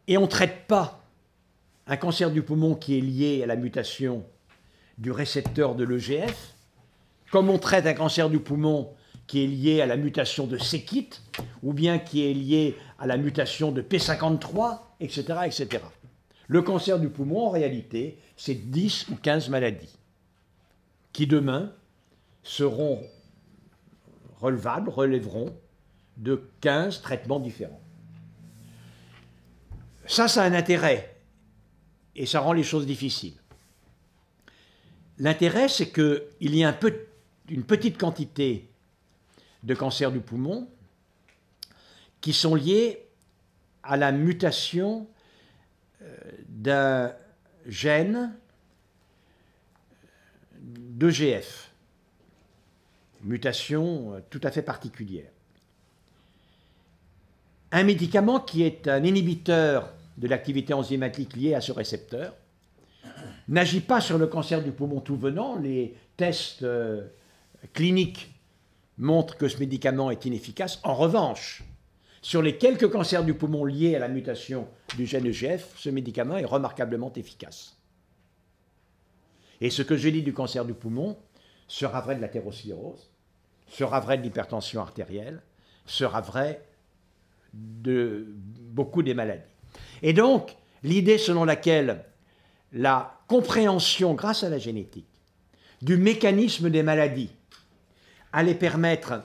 Et on ne traite pas un cancer du poumon qui est lié à la mutation du récepteur de l'EGF, comme on traite un cancer du poumon qui est lié à la mutation de c-KIT, ou bien qui est lié à la mutation de P53, etc., etc. Le cancer du poumon, en réalité, c'est 10 ou 15 maladies qui, demain, seront relèveront de 15 traitements différents. Ça a un intérêt, et ça rend les choses difficiles. L'intérêt, c'est qu'il y a une petite quantité de cancers du poumon qui sont liés à la mutation d'un gène d'EGF, mutation tout à fait particulière. Un médicament qui est un inhibiteur de l'activité enzymatique liée à ce récepteur n'agit pas sur le cancer du poumon tout venant. Les tests cliniques montrent que ce médicament est inefficace. En revanche, sur les quelques cancers du poumon liés à la mutation du gène EGF, ce médicament est remarquablement efficace. Et ce que je dis du cancer du poumon sera vrai de l'athérosclérose, sera vrai de l'hypertension artérielle, sera vrai de beaucoup des maladies. Et donc, l'idée selon laquelle la compréhension, grâce à la génétique, du mécanisme des maladies allait permettre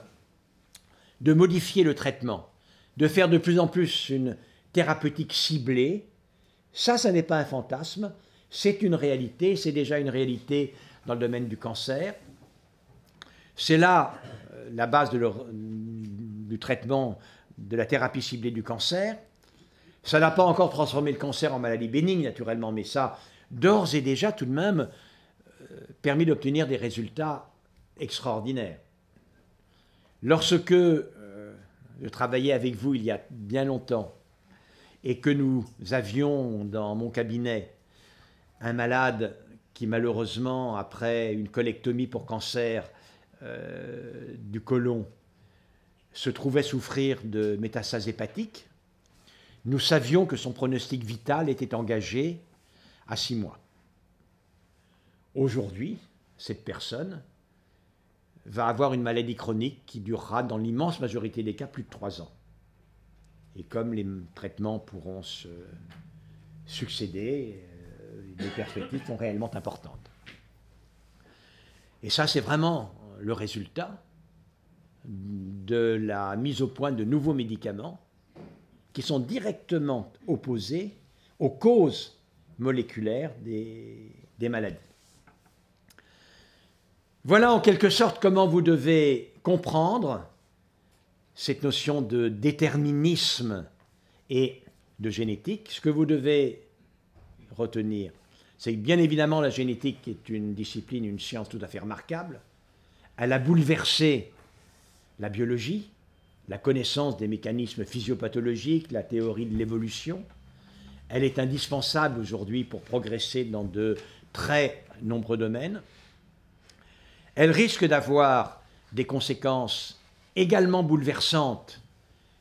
de modifier le traitement de faire de plus en plus une thérapeutique ciblée. Ça n'est pas un fantasme, c'est une réalité, c'est déjà une réalité dans le domaine du cancer. C'est là la base du traitement de la thérapie ciblée du cancer. Ça n'a pas encore transformé le cancer en maladie bénigne, naturellement, mais ça, d'ores et déjà, tout de même, permis d'obtenir des résultats extraordinaires. Lorsque je travaillais avec vous il y a bien longtemps et que nous avions dans mon cabinet un malade qui malheureusement, après une colectomie pour cancer du côlon, se trouvait souffrir de métastases hépatiques, nous savions que son pronostic vital était engagé à 6 mois. Aujourd'hui, cette personne va avoir une maladie chronique qui durera dans l'immense majorité des cas plus de 3 ans. Et comme les traitements pourront se succéder, les perspectives sont réellement importantes. Et ça, c'est vraiment le résultat de la mise au point de nouveaux médicaments qui sont directement opposés aux causes moléculaires des maladies. Voilà en quelque sorte comment vous devez comprendre cette notion de déterminisme et de génétique. Ce que vous devez retenir, c'est que bien évidemment la génétique est une discipline, une science tout à fait remarquable. Elle a bouleversé la biologie, la connaissance des mécanismes physiopathologiques, la théorie de l'évolution. Elle est indispensable aujourd'hui pour progresser dans de très nombreux domaines. Elle risque d'avoir des conséquences également bouleversantes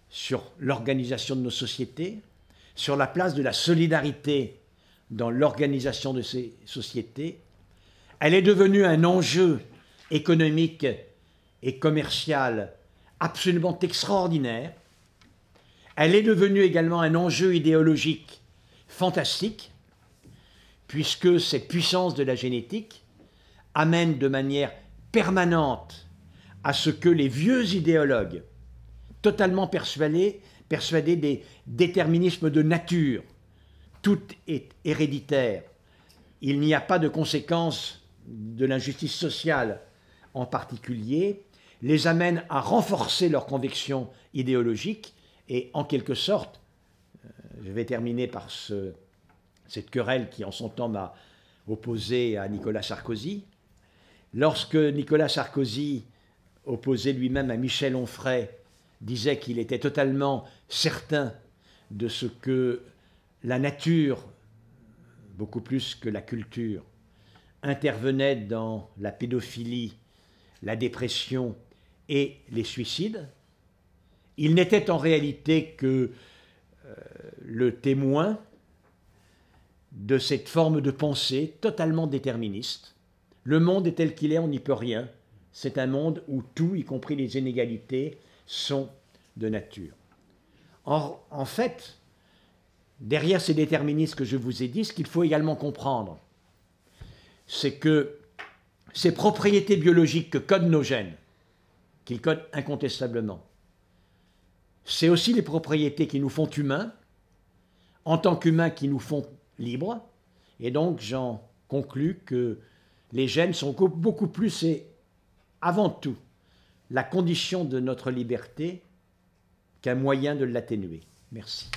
sur l'organisation de nos sociétés, sur la place de la solidarité dans l'organisation de ces sociétés. Elle est devenue un enjeu économique et commercial absolument extraordinaire. Elle est devenue également un enjeu idéologique fantastique, puisque cette puissance de la génétique amène de manière permanente à ce que les vieux idéologues, totalement persuadés des déterminismes de nature, tout est héréditaire, il n'y a pas de conséquences de l'injustice sociale en particulier, les amènent à renforcer leurs convictions idéologiques et en quelque sorte, je vais terminer par cette querelle qui en son temps m'a opposé à Nicolas Sarkozy. Lorsque Nicolas Sarkozy, opposé lui-même à Michel Onfray, disait qu'il était totalement certain de ce que la nature, beaucoup plus que la culture, intervenait dans la pédophilie, la dépression et les suicides, il n'était en réalité que le témoin de cette forme de pensée totalement déterministe. Le monde est tel qu'il est, on n'y peut rien. C'est un monde où tout, y compris les inégalités, sont de nature. Or, en fait, derrière ces déterminismes que je vous ai dit, ce qu'il faut également comprendre, c'est que ces propriétés biologiques que codent nos gènes, qu'ils codent incontestablement, c'est aussi les propriétés qui nous font humains, en tant qu'humains qui nous font libres, et donc j'en conclus que les gènes sont beaucoup plus et avant tout la condition de notre liberté qu'un moyen de l'atténuer. Merci.